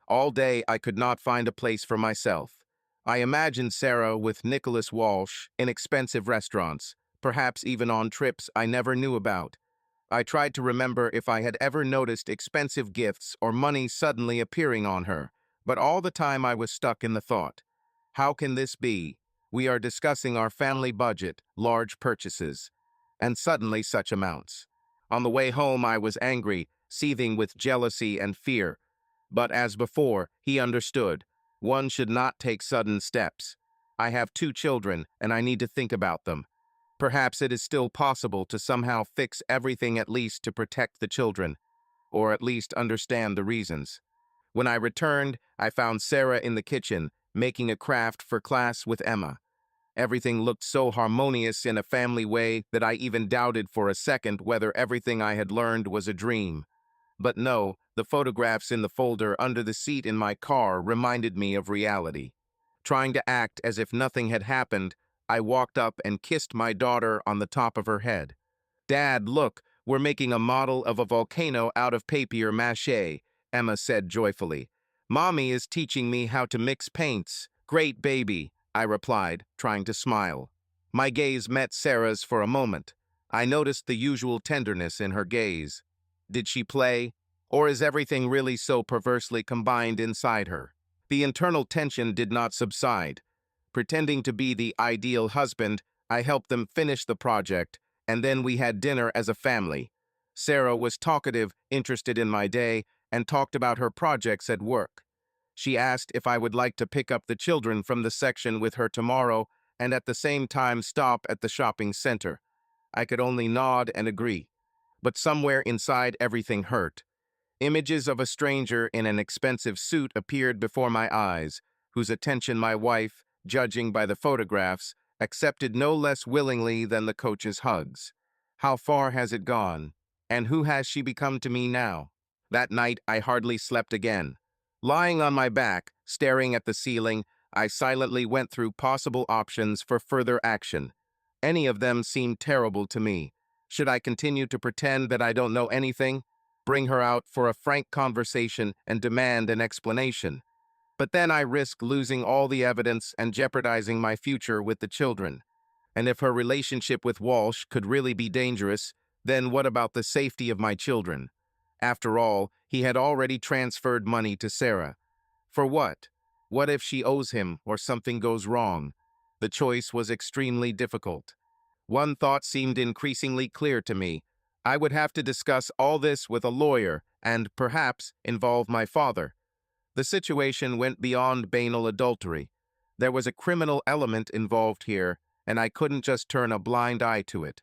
All day I could not find a place for myself. I imagined Sarah with Nicholas Walsh in expensive restaurants, perhaps even on trips I never knew about. I tried to remember if I had ever noticed expensive gifts or money suddenly appearing on her, but all the time I was stuck in the thought, how can this be? We are discussing our family budget, large purchases, and suddenly such amounts. On the way home I was angry, seething with jealousy and fear. But as before, he understood. One should not take sudden steps. I have 2 children, and I need to think about them. Perhaps it is still possible to somehow fix everything at least to protect the children, or at least understand the reasons. When I returned, I found Sarah in the kitchen, making a craft for class with Emma. Everything looked so harmonious in a family way that I even doubted for a second whether everything I had learned was a dream. But no, the photographs in the folder under the seat in my car reminded me of reality. Trying to act as if nothing had happened, I walked up and kissed my daughter on the top of her head. "Dad, look, we're making a model of a volcano out of papier-mâché," Emma said joyfully. "Mommy is teaching me how to mix paints. Great baby," I replied, trying to smile. My gaze met Sarah's for a moment. I noticed the usual tenderness in her gaze. Did she play? Or is everything really so perversely combined inside her? The internal tension did not subside. Pretending to be the ideal husband, I helped them finish the project, and then we had dinner as a family. Sarah was talkative, interested in my day, and talked about her projects at work. She asked if I would like to pick up the children from the section with her tomorrow and at the same time stop at the shopping center. I could only nod and agree. But somewhere inside everything hurt. Images of a stranger in an expensive suit appeared before my eyes, whose attention my wife, judging by the photographs, accepted no less willingly than the coach's hugs. How far has it gone? And who has she become to me now? That night I hardly slept again. Lying on my back, staring at the ceiling, I silently went through possible options for further action. Any of them seemed terrible to me. Should I continue to pretend that I don't know anything? Bring her out for a frank conversation and demand an explanation? But then I risk losing all the evidence and jeopardizing my future with the children. And if her relationship with Walsh could really be dangerous, then what about the safety of my children? After all, he had already transferred money to Sarah. For what? What if she owes him or something goes wrong? The choice was extremely difficult. One thought seemed increasingly clear to me. I would have to discuss all this with a lawyer and, perhaps, involve my father. The situation went beyond banal adultery. There was a criminal element involved here, and I couldn't just turn a blind eye to it.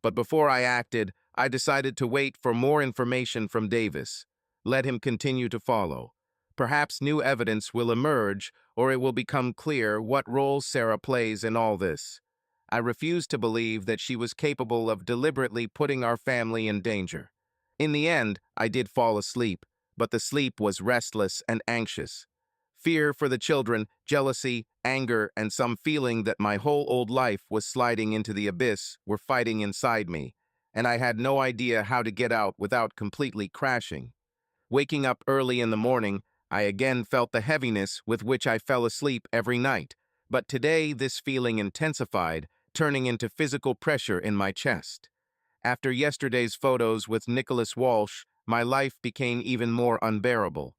But before I acted, I decided to wait for more information from Davis. Let him continue to follow. Perhaps new evidence will emerge, or it will become clear what role Sarah plays in all this. I refused to believe that she was capable of deliberately putting our family in danger. In the end, I did fall asleep, but the sleep was restless and anxious. Fear for the children, jealousy, anger, and some feeling that my whole old life was sliding into the abyss were fighting inside me, and I had no idea how to get out without completely crashing. Waking up early in the morning, I again felt the heaviness with which I fell asleep every night, but today this feeling intensified, turning into physical pressure in my chest. After yesterday's photos with Nicholas Walsh, my life became even more unbearable.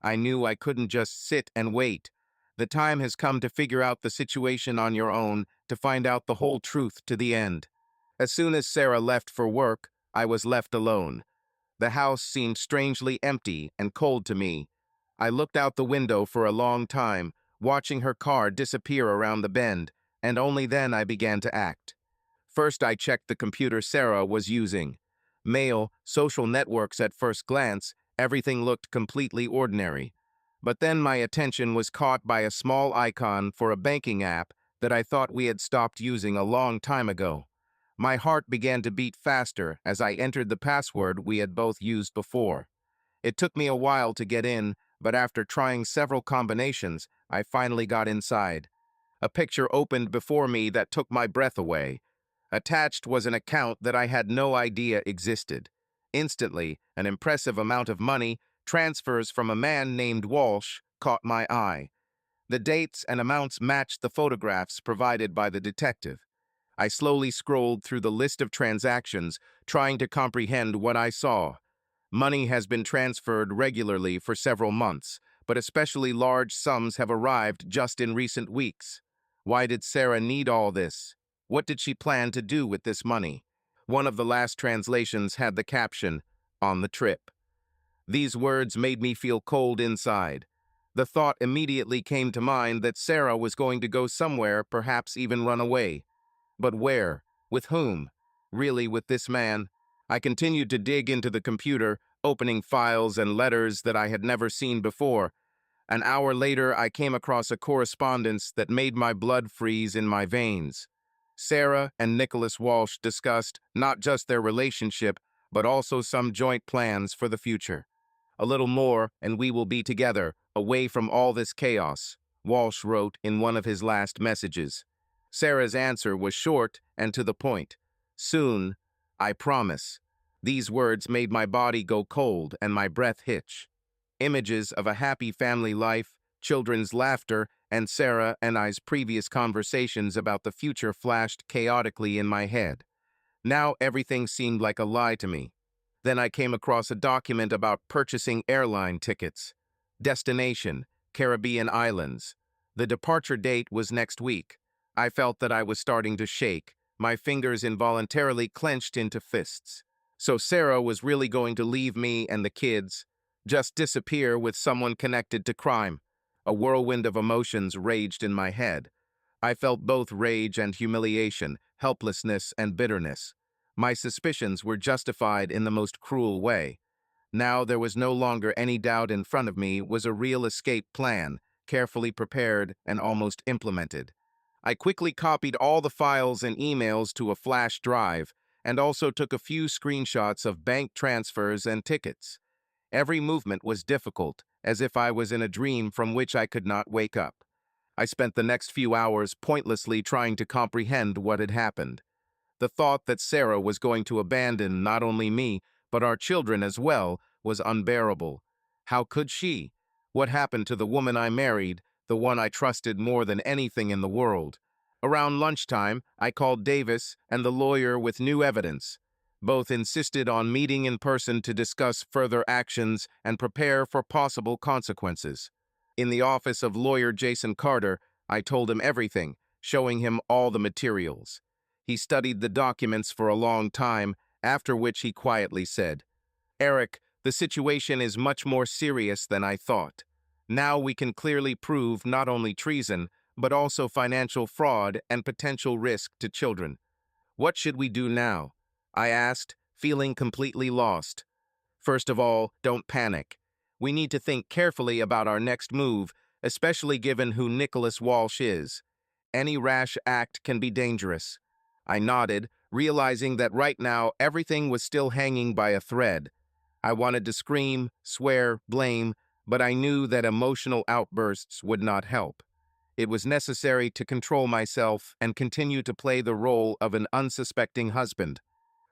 I knew I couldn't just sit and wait. The time has come to figure out the situation on your own, to find out the whole truth to the end. As soon as Sarah left for work, I was left alone. The house seemed strangely empty and cold to me. I looked out the window for a long time, watching her car disappear around the bend, and only then I began to act. First, I checked the computer Sarah was using. Mail, social networks at first glance, everything looked completely ordinary. But then my attention was caught by a small icon for a banking app that I thought we had stopped using a long time ago. My heart began to beat faster as I entered the password we had both used before. It took me a while to get in, but after trying several combinations, I finally got inside. A picture opened before me that took my breath away. Attached was an account that I had no idea existed. Instantly, an impressive amount of money, transfers from a man named Walsh, caught my eye. The dates and amounts matched the photographs provided by the detective. I slowly scrolled through the list of transactions, trying to comprehend what I saw. Money has been transferred regularly for several months, but especially large sums have arrived just in recent weeks. Why did Sarah need all this? What did she plan to do with this money? One of the last translations had the caption, "On the trip." These words made me feel cold inside. The thought immediately came to mind that Sarah was going to go somewhere, perhaps even run away. But where? With whom? Really, with this man? I continued to dig into the computer, opening files and letters that I had never seen before. An hour later, I came across a correspondence that made my blood freeze in my veins. Sarah and Nicholas Walsh discussed not just their relationship, but also some joint plans for the future. A little more, and we will be together, away from all this chaos, Walsh wrote in one of his last messages. Sarah's answer was short and to the point. Soon, I promise. These words made my body go cold and my breath hitch. Images of a happy family life, children's laughter, and Sarah and I's previous conversations about the future flashed chaotically in my head. Now everything seemed like a lie to me. Then I came across a document about purchasing airline tickets. Destination, Caribbean islands. The departure date was next week. I felt that I was starting to shake. My fingers involuntarily clenched into fists. So Sarah was really going to leave me and the kids, just disappear with someone connected to crime. A whirlwind of emotions raged in my head. I felt both rage and humiliation, helplessness and bitterness. My suspicions were justified in the most cruel way. Now there was no longer any doubt. In front of me was a real escape plan, carefully prepared and almost implemented. I quickly copied all the files and emails to a flash drive, and also took a few screenshots of bank transfers and tickets. Every movement was difficult, as if I was in a dream from which I could not wake up. I spent the next few hours pointlessly trying to comprehend what had happened. The thought that Sarah was going to abandon not only me, but our children as well, was unbearable. How could she? What happened to the woman I married, the one I trusted more than anything in the world? Around lunchtime, I called Davis and the lawyer with new evidence. Both insisted on meeting in person to discuss further actions and prepare for possible consequences. In the office of lawyer Jason Carter, I told him everything, showing him all the materials. He studied the documents for a long time, after which he quietly said, "Eric, the situation is much more serious than I thought. Now we can clearly prove not only treason, but also financial fraud and potential risk to children. What should we do now?" I asked, feeling completely lost. First of all, don't panic. We need to think carefully about our next move, especially given who Nicholas Walsh is. Any rash act can be dangerous. I nodded, realizing that right now everything was still hanging by a thread. I wanted to scream, swear, blame, but I knew that emotional outbursts would not help. It was necessary to control myself and continue to play the role of an unsuspecting husband.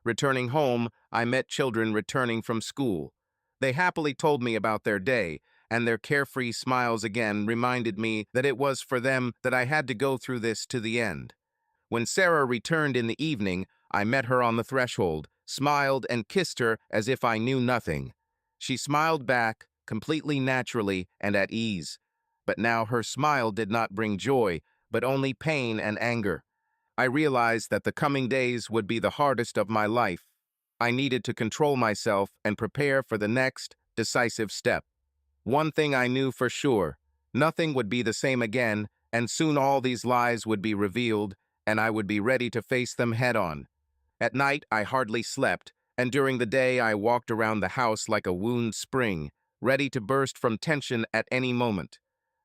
Returning home, I met children returning from school. They happily told me about their day, and their carefree smiles again reminded me that it was for them that I had to go through this to the end. When Sarah returned in the evening, I met her on the threshold, smiled and kissed her as if I knew nothing. She smiled back, completely naturally and at ease. But now her smile did not bring joy, but only pain and anger. I realized that the coming days would be the hardest of my life. I needed to control myself and prepare for the next, decisive step. One thing I knew for sure, nothing would be the same again, and soon all these lies would be revealed, and I would be ready to face them head-on. At night, I hardly slept, and during the day I walked around the house like a wound spring, ready to burst from tension at any moment.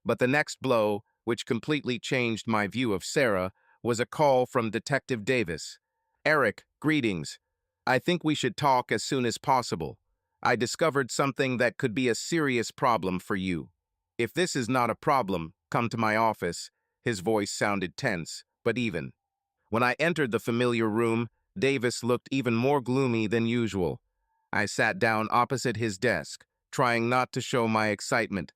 But the next blow, which completely changed my view of Sarah, was a call from Detective Davis. "Eric, greetings. I think we should talk as soon as possible. I discovered something that could be a serious problem for you. If this is not a problem, come to my office." His voice sounded tense, but even. When I entered the familiar room, Davis looked even more gloomy than usual. I sat down opposite his desk, trying not to show my excitement.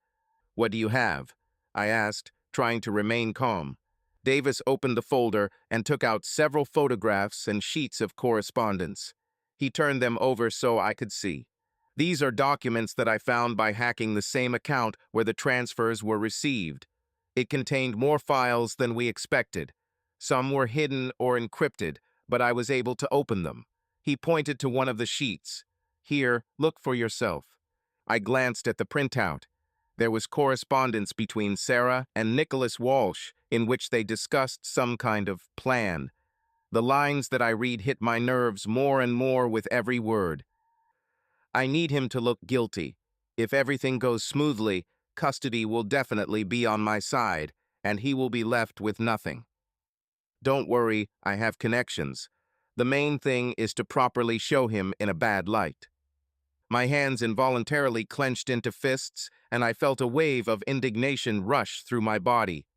"What do you have?" I asked, trying to remain calm. Davis opened the folder and took out several photographs and sheets of correspondence. He turned them over so I could see. "These are documents that I found by hacking the same account where the transfers were received. It contained more files than we expected. Some were hidden or encrypted, but I was able to open them." He pointed to one of the sheets. "Here, look for yourself." I glanced at the printout. There was correspondence between Sarah and Nicholas Walsh in which they discussed some kind of plan. The lines that I read hit my nerves more and more with every word. I need him to look guilty. If everything goes smoothly, custody will definitely be on my side, and he will be left with nothing. Don't worry, I have connections. The main thing is to properly show him in a bad light. My hands involuntarily clenched into fists, and I felt a wave of indignation rush through my body.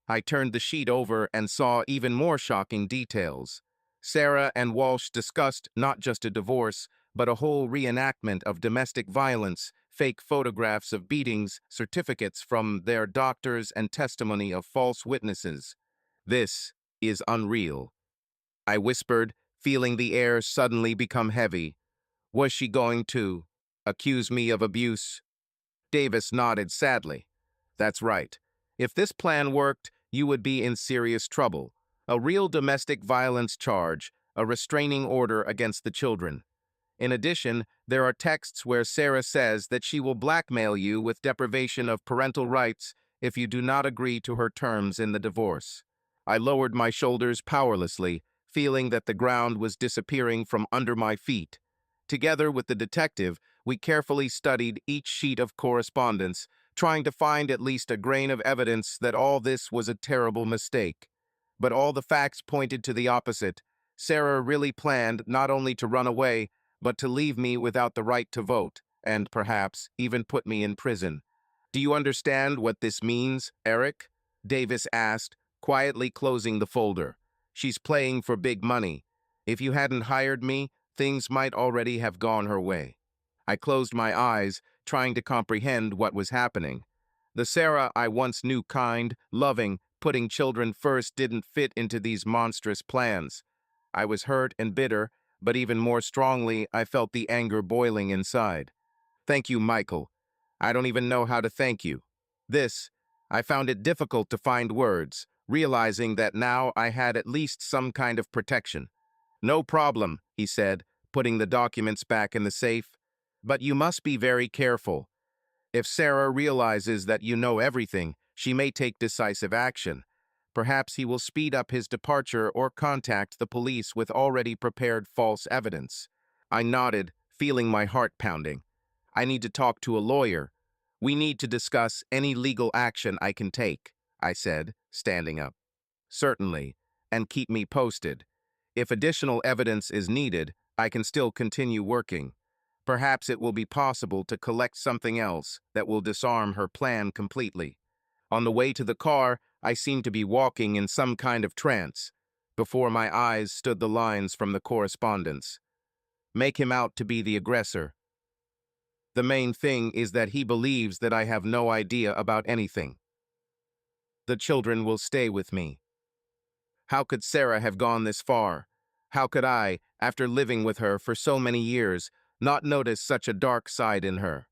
I turned the sheet over and saw even more shocking details. Sarah and Walsh discussed not just a divorce, but a whole reenactment of domestic violence, fake photographs of beatings, certificates from their doctors, and testimony of false witnesses. This is unreal, I whispered, feeling the air suddenly become heavy. Was she going to accuse me of abuse? Davis nodded sadly. That's right. If this plan worked, you would be in serious trouble. A real domestic violence charge, a restraining order against the children. In addition, there are texts where Sarah says that she will blackmail you with deprivation of parental rights if you do not agree to her terms in the divorce. I lowered my shoulders powerlessly, feeling that the ground was disappearing from under my feet. Together with the detective, we carefully studied each sheet of correspondence, trying to find at least a grain of evidence that all this was a terrible mistake. But all the facts pointed to the opposite. Sarah really planned not only to run away, but to leave me without the right to vote, and perhaps even put me in prison. Do you understand what this means, Eric? Davis asked, quietly closing the folder. She's playing for big money. If you hadn't hired me, things might already have gone her way. I closed my eyes, trying to comprehend what was happening. The Sarah I once knew kind, loving, putting children first didn't fit into these monstrous plans. I was hurt and bitter, but even more strongly, I felt the anger boiling inside. Thank you, Michael. I don't even know how to thank you. I found it difficult to find words, realizing that now I had at least some kind of protection. No problem, he said, putting the documents back in the safe. But you must be very careful. If Sarah realizes that you know everything, she may take decisive action. Perhaps he will speed up his departure or contact the police with already prepared false evidence. I nodded, feeling my heart pounding. I need to talk to a lawyer. We need to discuss any legal action I can take, I said, standing up. Certainly, and keep me posted. If additional evidence is needed, I can still continue working. Perhaps it will be possible to collect something else that will disarm her plan completely. On the way to the car, I seemed to be walking in some kind of trance. Before my eyes stood the lines from the correspondence. Make him out to be the aggressor. The main thing is that he believes that I have no idea about anything. The children will stay with me. How could Sarah have gone this far? How could I, after living with her for so many years, not notice such a dark side in her?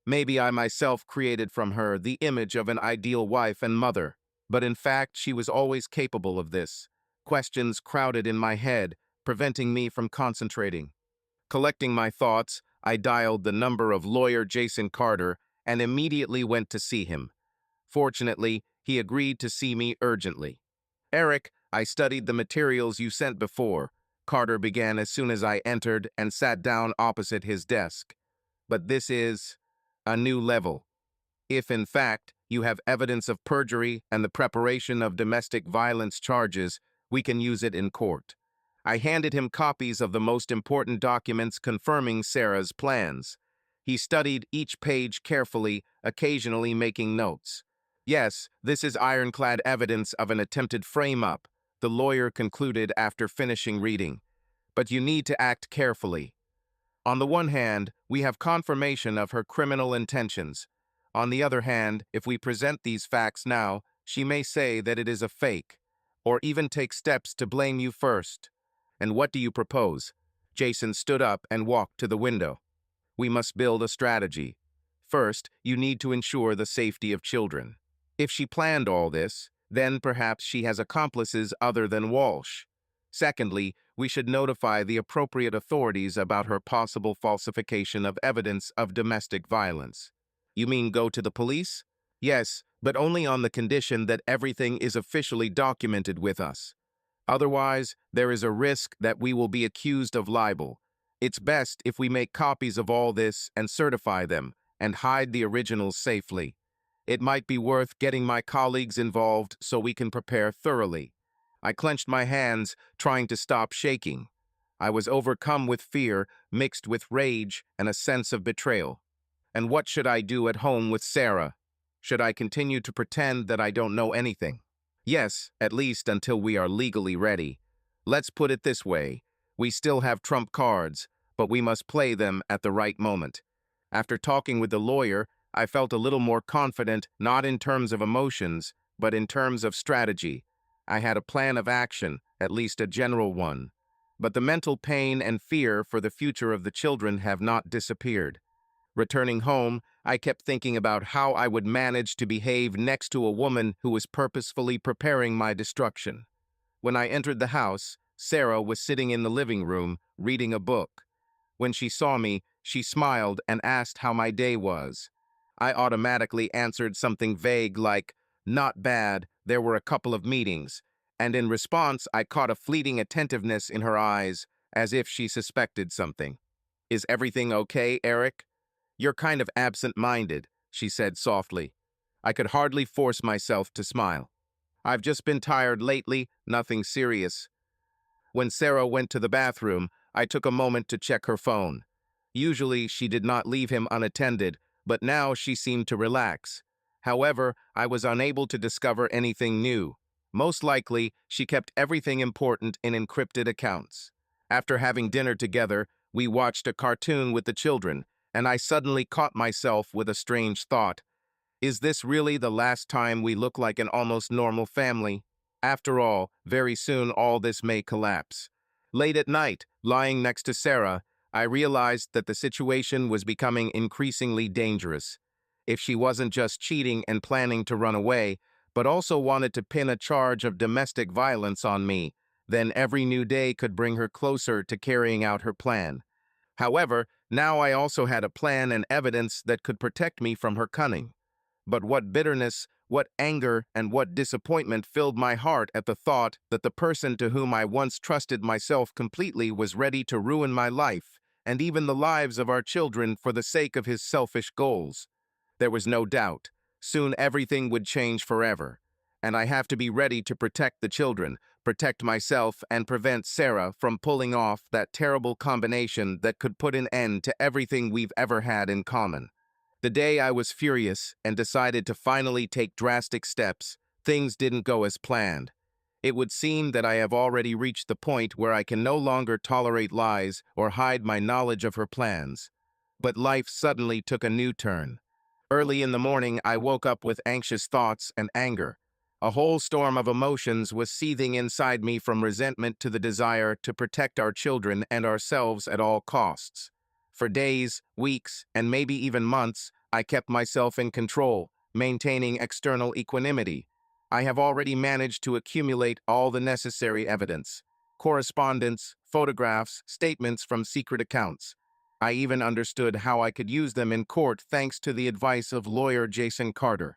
Maybe I myself created from her the image of an ideal wife and mother, but in fact she was always capable of this. Questions crowded in my head, preventing me from concentrating. Collecting my thoughts, I dialed the number of lawyer Jason Carter and immediately went to see him. Fortunately, he agreed to see me urgently. Eric, I studied the materials you sent before, Carter began as soon as I entered and sat down opposite his desk. But this is a new level. If, in fact, you have evidence of perjury and the preparation of domestic violence charges, we can use it in court. I handed him copies of the most important documents confirming Sarah's plans. He studied each page carefully, occasionally making notes. Yes, this is ironclad evidence of an attempted frame-up, the lawyer concluded after finishing reading. But you need to act carefully. On the one hand, we have confirmation of her criminal intentions. On the other hand, if we present these facts now, she may say that it is a fake, or even take steps to blame you first. And what do you propose? Jason stood up and walked to the window. We must build a strategy. First, you need to ensure the safety of children. If she planned all this, then perhaps she has accomplices other than Walsh. Secondly, we should notify the appropriate authorities about her possible falsification of evidence of domestic violence. You mean go to the police? Yes, but only on the condition that everything is officially documented with us. Otherwise, there is a risk that we will be accused of libel. It's best if we make copies of all this and certify them, and hide the originals safely. It might be worth getting my colleagues involved so we can prepare thoroughly. I clenched my hands, trying to stop shaking. I was overcome with fear, mixed with rage and a sense of betrayal. And what should I do at home with Sarah? Should I continue to pretend that I don't know anything? Yes, at least until we are legally ready. Let's put it this way. We still have trump cards, but we must play them at the right moment. After talking with the lawyer, I felt a little more confident, not in terms of emotions, but in terms of strategy. I had a plan of action, at least a general one. But the mental pain and fear for the future of the children have not disappeared. Returning home, I kept thinking about how I would manage to behave next to a woman who was purposefully preparing my destruction. When I entered the house, Sarah was sitting in the living room, reading a book. When she saw me, she smiled and asked how my day was. I automatically answered something vague like, "Not bad, there were a couple of meetings," and in response I caught a fleeting attentiveness in her eyes, as if she suspected something. "Is everything okay, Eric?" "You're kind of absent-minded," she said softly. I could hardly force myself to smile. "I've just been tired lately, nothing serious." When Sarah went to the bathroom, I took a moment to check her phone. Usually, she did not leave him unattended, but now she seemed to relax. However, I was unable to discover anything new. Most likely, she kept everything important in encrypted accounts. After having dinner together, we watched a cartoon with the children, and I suddenly caught myself with a strange thought. Is this really the last time we look like an almost normal family? After all, very soon all this may collapse. Late at night, lying next to Sarah, I realized that the situation was becoming increasingly dangerous. If she wasn't just cheating and planning to run away, but also wanted to pin a charge of domestic violence on me, then every new day could bring her closer to carrying out her plan. However, now I also had a plan and evidence that could protect me from her cunning. But what bitterness, what anger, and what disappointment filled my heart at the thought that the person to whom I once trusted myself completely was ready to ruin my life, and even the lives of our children for the sake of his selfish goals. There was no doubt. Soon everything would change forever. And I have to be ready to protect the children, protect myself, and prevent Sarah from pulling off that terrible combination that could put an end to everything we've ever had in common. The day I was furious and decided to finally take drastic steps, things didn't go as planned. It would seem that I have already reached the point where I can no longer tolerate lies or hide my knowledge of her plans. But life suddenly took a new turn. Early in the morning, I woke up with anxious thoughts and anger. A whole storm of emotions was seething inside me, from resentment to the desire to protect our children and ourselves at all costs. For days, weeks, and maybe even months, I kept myself in control, maintaining external equanimity. I have already managed to accumulate all the necessary evidence: correspondence, photographs, statements from secret accounts. I even understood how I could use them in court thanks to the advice of lawyer Jason Carter.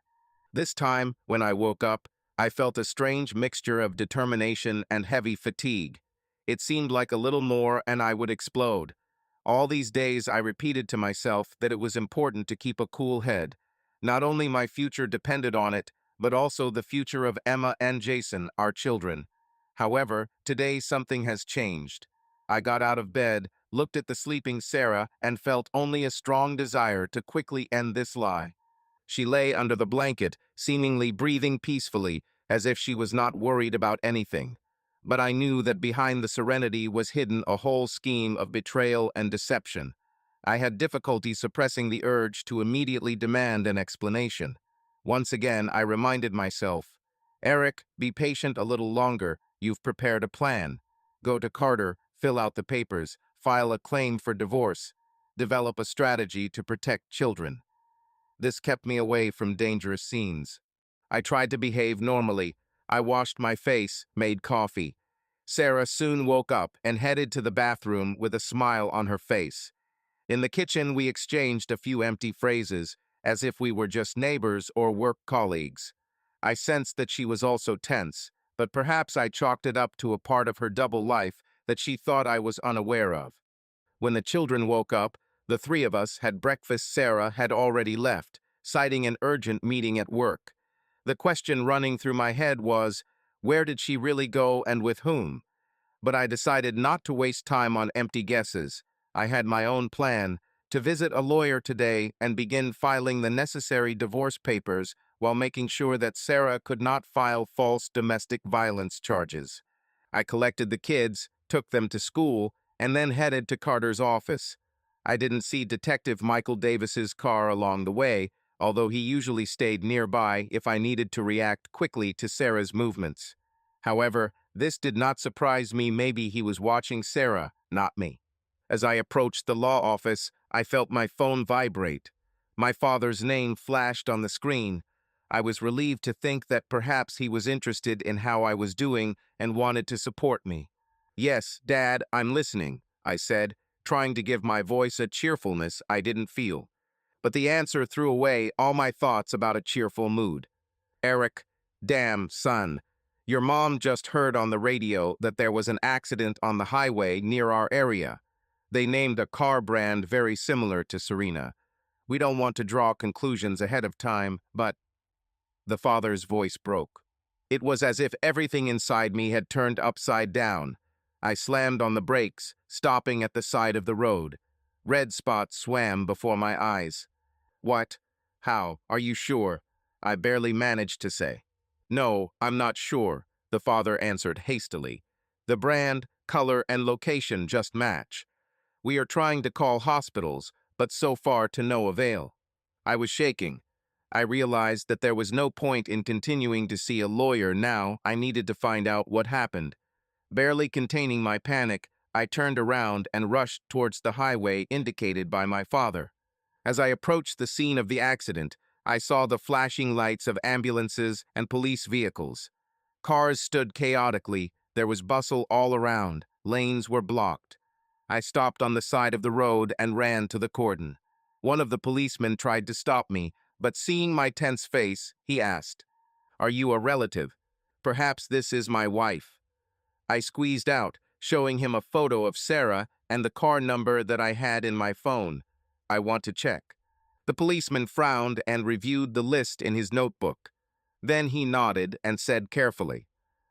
This time, when I woke up, I felt a strange mixture of determination and heavy fatigue. It seemed like a little more and I would explode. All these days I repeated to myself that it was important to keep a cool head. Not only my future depended on it, but also the future of Emma and Jason, our children. However, today something has changed. I got out of bed, looked at the sleeping Sarah, and felt only a strong desire to quickly end this lie. She lay under the blanket, seemingly breathing peacefully, as if she was not worried about anything. But I knew that behind the serenity was hidden a whole scheme of betrayal and deception. I had difficulty suppressing the urge to immediately demand an explanation. Once again, I reminded myself, "Eric, be patient a little longer. You've prepared a plan. Go to Carter, fill out the papers, file a claim for divorce, develop a strategy to protect children." This kept me away from dangerous scenes. I tried to behave normally. I washed my face, made coffee. Sarah soon woke up and headed to the bathroom with a smile on her face. In the kitchen, we exchanged a few empty phrases, as if we were just neighbors or work colleagues. I sensed that she was also tense, but perhaps I chalked it up to a part of her double life that she thought I was unaware of. When the children woke up, the three of us had breakfast. Sarah had already left, citing an urgent meeting at work. The question running through my head was, where did she really go and with whom? But I decided not to waste time on empty guesses. I had my own plan: to visit a lawyer today and begin filing the necessary divorce papers while making sure that Sarah could not file false domestic violence charges. I collected the kids, took them to school, and then headed to Carter's office. I didn't see Detective Michael Davis's car along the way, although he usually stayed nearby if I needed to react quickly to Sarah's movements. However, this did not surprise me. Maybe he was watching Sarah, not me. As I approached the law office, I felt my phone vibrate. My father's name flashed on the screen. I was relieved to think that perhaps he was interested in how I was doing and wanted to support me. "Yes, Dad, I'm listening," I said, trying to give my voice a cheerfulness I didn't feel. But the answer threw away all my thoughts about a cheerful mood. "Eric, damn, son. Your mom just heard on the radio that there was an accident on the highway near our area. They named a car brand very similar to Serena. We don't want to draw conclusions ahead of time, but—" The father's voice broke. It was as if everything inside me had turned upside down. I slammed on the brakes, stopping at the side of the road. Red spots swam before my eyes. "What? How? Are you sure?" I barely managed to say. "No, I'm not sure," the father answered hastily. "The brand, color, and location just match. We are trying to call hospitals, but so far to no avail." I was shaking. I realized that there was no point in continuing to see a lawyer now. I needed to find out what happened. Barely containing my panic, I turned around and rushed towards the highway indicated by my father. As I approached the scene of the accident, I saw the flashing lights of ambulances and police vehicles. Cars stood chaotically. There was bustle all around. Lanes were blocked. I stopped on the side of the road and ran to the cordon. One of the policemen tried to stop me, but seeing my tense face, he asked, "Are you a relative? Perhaps this is my wife." I squeezed out, showing him a photo of Sarah and the car number that I had in my phone. "I want to check." The policeman frowned and reviewed the list in his notebook. Then he nodded and said carefully,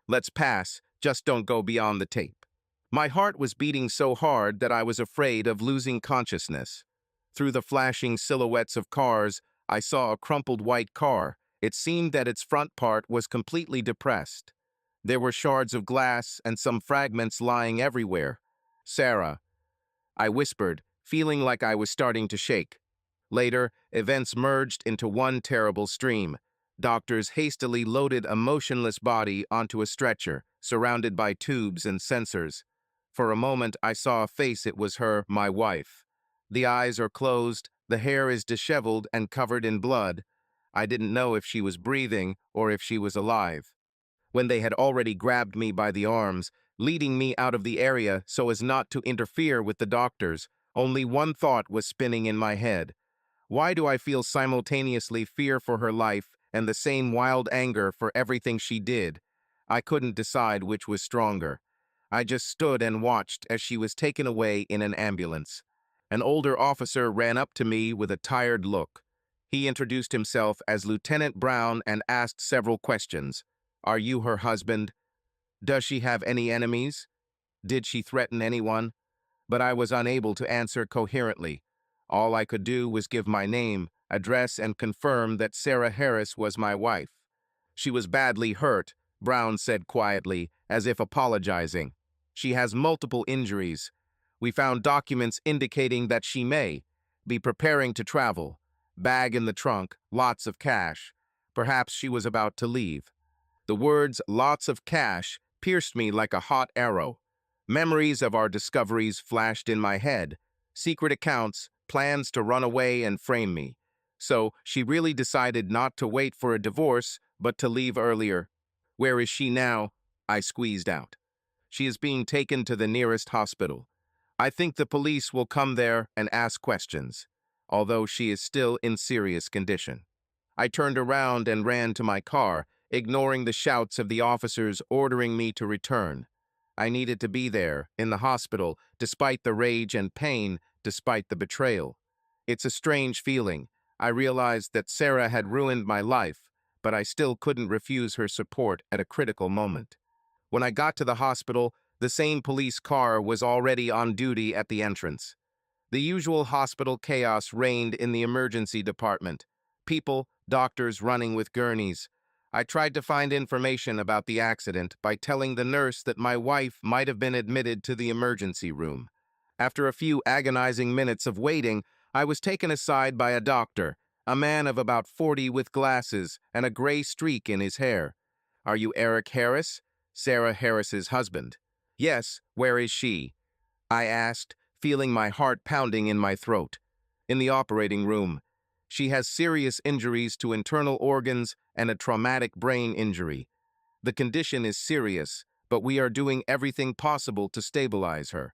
"Let's pass, just don't go beyond the tape." My heart was beating so hard that I was afraid of losing consciousness. Through the flashing silhouettes of cars, I saw a crumpled white car. It seemed that its front part was completely depressed. There were shards of glass and some fragments lying everywhere. "Sarah," I whispered, feeling like I was starting to shake. Later, events merged into one terrible stream. Doctors hastily loaded a motionless body onto a stretcher, surrounded by tubes and sensors. For a moment, I saw a face. It was her, my wife. The eyes are closed, the hair is disheveled and covered in blood. I didn't know if she was breathing or if she was alive. When they had already grabbed me by the arms, leading me out of the area so as not to interfere with the doctors, only one thought was spinning in my head. Why do I feel simultaneously fear for her life and the same wild anger for everything she did? I couldn't decide which was stronger. I just stood and watched as she was taken away in an ambulance. An older officer ran up to me with a tired look. He introduced himself as Lieutenant Brown and asked several questions. "Are you her husband? Does she have any enemies? Did she threaten anyone?" But I was unable to answer coherently. All I could do was give my name, address, and confirm that Sarah Harris was my wife. "She was badly hurt," Brown said quietly, as if apologizing. "She has multiple injuries. We found documents indicating that she may be preparing to travel. Bag in the trunk, lots of cash. Perhaps she was about to leave." The words "lots of cash" pierced me like a hot arrow. Memories of our discoveries flashed in my head. Secret accounts, plans to run away and frame me. So she really decided not to wait for a divorce, but to leave earlier. "Where is she now?" I squeezed out. "She is being taken to the nearest hospital. I think the police will come there and ask questions." although she is still in serious condition. I turned around and ran to my car, ignoring the shouts of the officers ordering me to return. I needed to be there, in the hospital, despite the rage and pain, despite the betrayal. It's a strange feeling. I realized that Sarah had ruined my life, but I still couldn't refuse her support at a critical moment. When I got to the hospital, the same police car was already on duty at the entrance. The usual hospital chaos reigned in the emergency department. People, doctors running with gurneys. I tried to find information about the accident by telling the nurse that my wife might have been admitted to the emergency room. After a few agonizing minutes of waiting, I was taken aside by a doctor, a man of about 40 with glasses and a gray streak in his hair. "Are you Eric Harris? Sarah Harris's husband?" "Yes, where is she?" I asked, feeling my heart pounding in my throat. "In the operating room. She has serious injuries to internal organs and a traumatic brain injury. The condition is serious, but we are doing everything possible to stabilize her.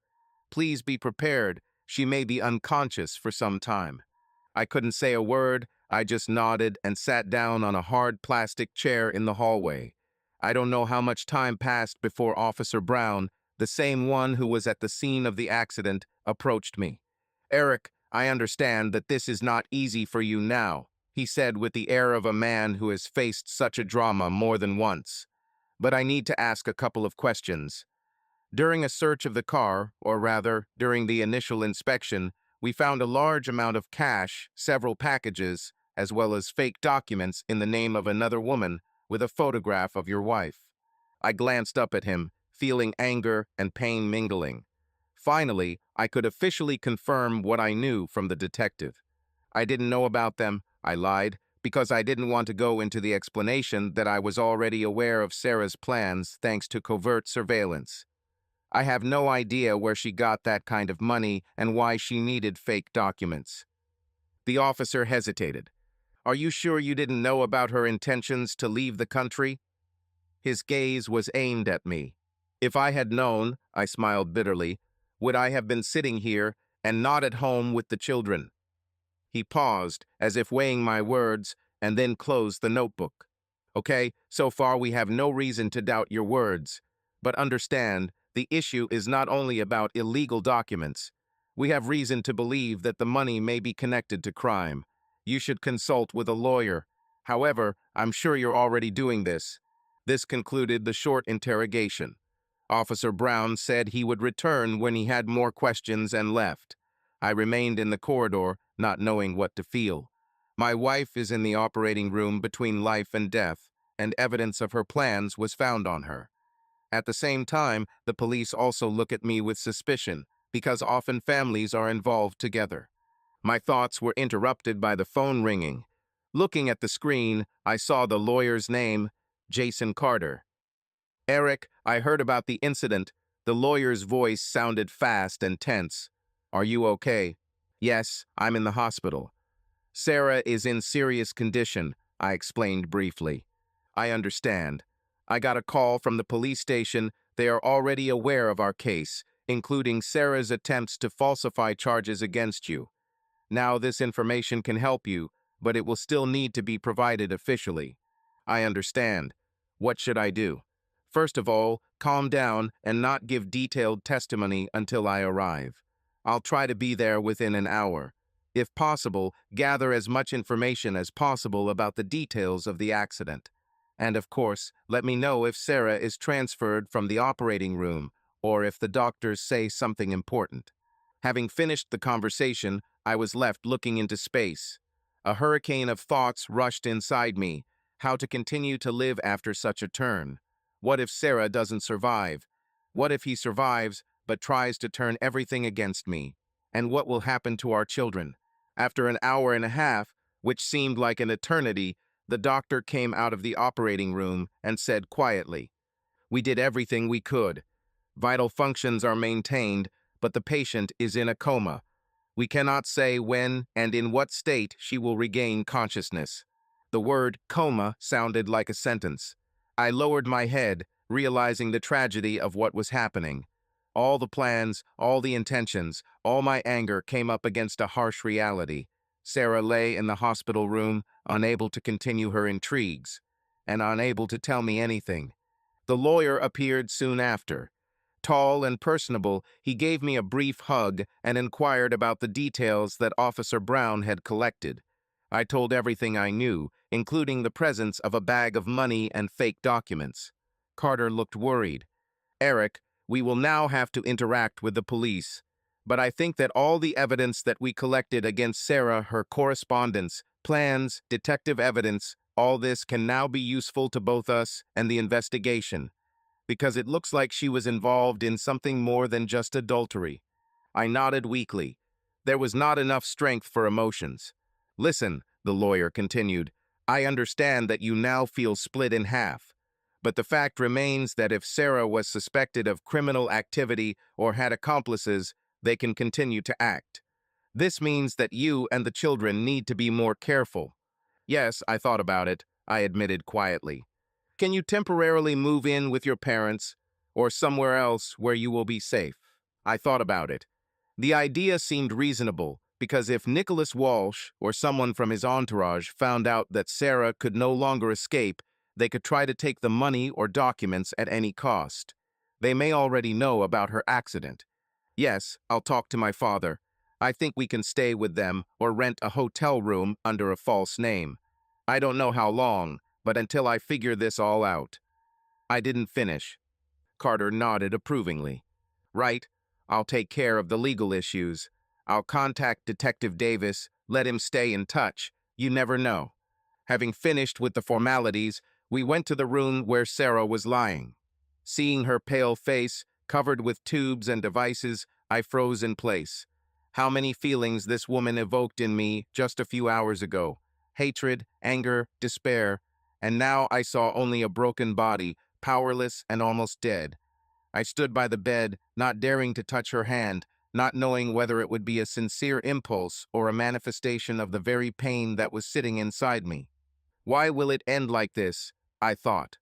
Please be prepared. She may be unconscious for some time." I couldn't say a word. I just nodded and sat down on a hard plastic chair in the hallway. I don't know how much time passed before Officer Brown, the same one who was at the scene of the accident, approached me. "Eric, I understand that this is not easy for you now," he said with the air of a man who has faced such a drama more than once. "But I need to ask a couple of questions." During a search of the car, or rather, during the initial inspection, we found a large amount of cash, several packages, as well as fake documents in the name of another woman with a photograph of your wife. I glanced up at him, feeling anger and pain mingling. Finally, I could officially confirm what I knew from the detective. "I didn't know about them," I lied, because I didn't want to go into the explanation that I was already aware of Sarah's plans thanks to covert surveillance. "I have no idea where she got that kind of money and why she needed fake documents." The officer hesitated. "Are you sure you didn't know about her intentions to leave the country?" His gaze was aimed at me. "If I had known," I smiled bitterly, "would I have been sitting here and not at home with the children?" He paused, as if weighing my words, and then closed the notebook. "Okay, so far we have no reason to doubt your words. But understand, the issue is not only about illegal documents. We have reason to believe that the money may be connected to crime. You should consult with a lawyer. However, I'm sure you're already doing this." This concluded the short interrogation. Officer Brown said he would return when he had more questions and left. I remained in the corridor, not knowing what to feel. My wife is in the operating room between life and death, and evidence of her plans was found on her. At the same time, the police also look at me with suspicion, because often families are involved together. My thoughts were interrupted by the phone ringing. Looking at the screen, I saw the lawyer's name, Jason Carter. "Eric, I heard about the incident." The lawyer's voice sounded fast and tense. "Are you okay?" "Yes, I'm in the hospital." "Sarah is in serious condition," I explained briefly. "I understand. I got a call from the police station. They are already aware of our case, including Sarah's attempts to falsify charges against you. Now this information can help you, but it will still need to be provided officially." "I understand. What should I do?" "First of all, calm down and not give detailed testimony until I arrive. I'll try to be there within an hour. If possible, gather as much information as possible about the details of the accident. And of course, let me know if Sarah is transferred from the operating room or if the doctors say something important." Having finished the conversation, I was left looking into space. A hurricane of thoughts rushed inside me. How to continue to live after such a turn? What if Sarah doesn't survive? What if he survives, but tries to turn everything against me? And what will happen to our children? After an hour and a half, which seemed like an eternity, the doctor came out of the operating room and said quietly, "We did everything we could. Vital functions are maintained, but the patient is in a coma. We cannot say when and in what state she will regain consciousness." The word coma sounded like a sentence. I lowered my head, realizing the tragedy of what was happening. All the plans, all the intentions, all my anger came up against a harsh reality. Sarah lay in the hospital room, unable to continue her intrigues, and unable to tell me anything. The lawyer appeared soon after. Tall and personable, he gave me a brief hug and inquired about the details that Officer Brown had collected. I told everything I knew, including the presence of a bag of money and fake documents. Carter looked worried. "Eric, we will now have to interact with the police. But I think that all the evidence that we collected against Sarah, her correspondence, plans, detective evidence, all this can now be useful to both us and the investigation, because it looks like she was involved in something more than just adultery." I nodded weakly. There was not enough strength for emotions. "Listen," the lawyer continued, "I understand that you now feel split in half. But the fact remains that if Sarah was suspected of criminal activity or had accomplices, they can continue to act. This means that you and the children need to be more careful." "Yes, I thought about it," I admitted quietly. "Can you temporarily move in with your parents or somewhere else where you will be safe?" I thought about it. The idea seemed reasonable because if Nicholas Walsh or someone from his entourage found out that Sarah could no longer escape, they could try to take the money or documents at any cost. They may already know about her accident. "Yes, I'll talk to my father. I think we can stay with them or rent a hotel room under a false name. I don't know how long, but until I figure this all out." I didn't finish. Carter nodded approvingly. "Right, I'll take care of the legal issues. I'll contact Detective Davis, let him stay in touch. You never know." Having finished with the formalities, we went to the room where Sarah was lying. Seeing her pale face, covered with tubes and devices, I froze in place. How many feelings this woman evoked in me just a few hours ago. Hatred, anger, despair, and now I saw only a broken body, powerless and almost dead. I stood by the bed, not daring to touch her hand, not knowing whether it would be a sincere impulse or a manifestation of the very pain that was sitting inside me. Why will it end like this? I thought.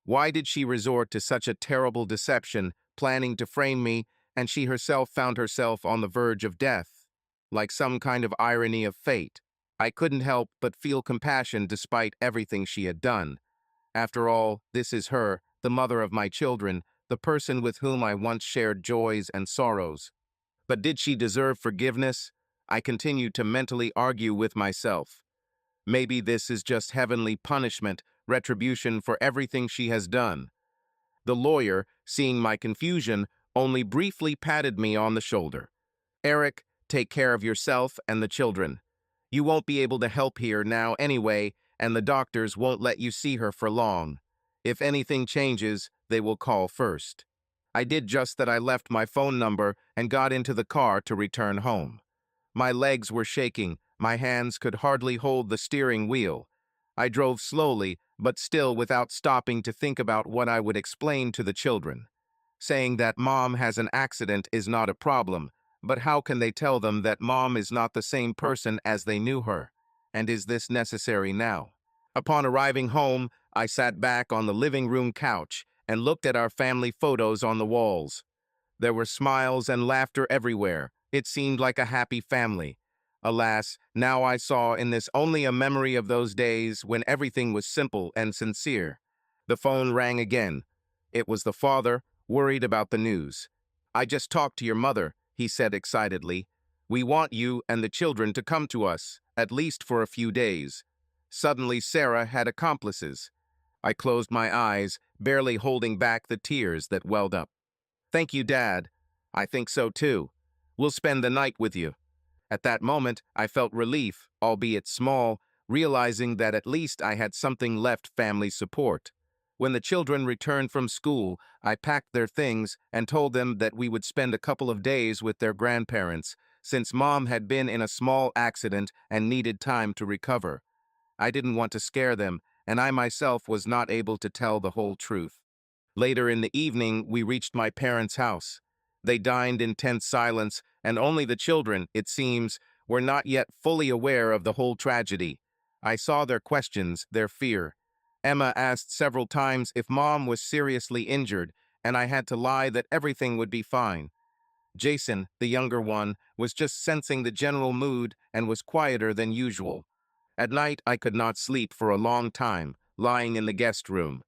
Why did she resort to such a terrible deception, planning to frame me, and she herself found herself on the verge of death? Like some kind of irony of fate. I couldn't help but feel compassion despite everything she had done. After all, this is her, the mother of my children, the person with whom I once shared joys and sorrows. But did she deserve forgiveness? I continued to mentally argue with myself. Maybe this is just heavenly punishment, retribution for everything she has done. The lawyer, seeing my confusion, only briefly patted me on the shoulder. "Eric, take care of yourself and the children. You won't be able to help here now anyway, and the doctors won't let you see her for long. If anything changes, they will call first." I did just that. I left my phone number and got into the car to return home. My legs were shaking, my hands could hardly hold the steering wheel. I drove slowly, but still without stopping to think about what I would explain to the children. Saying that mom has an accident is not a problem, but how can they tell them that mom is not the same person as they knew her? And is this necessary now? Upon arriving home, I sat back on the living room couch and looked at our family photos on the walls. There were smiles and laughter everywhere. It seemed like a happy family. Alas, now I saw in this only a memory of those days when everything was simple and sincere. The phone rang again. It was the father, worried about the news. "I just talked to your mother," he said excitedly. "We want you and the children to come to us, at least for a few days." Suddenly Sarah had accomplices. I closed my eyes, barely holding back the tears that welled up. "Thank you, Dad. I think so too. We'll spend the night with you." At that moment, I felt relief, albeit small, realizing that at least I had something left family support. When the children returned from school, I packed their things and told them that we would spend a couple of days with their grandparents, since Mom had been in a small accident and needed time to recover. I didn't want to scare them, and I myself was not able to tell the whole truth. Later in the evening, we reached my parents' house. They dined in tense silence, and only the children, it seems, were not yet fully aware of the whole tragedy. I saw their questions, their fear. Emma asked several times if Mom was seriously injured, and I had to lie that everything would be fine. Jason, the younger one, was just sensing the general mood and was quieter than usual. At night, I could not sleep for a long time, lying in the guest room.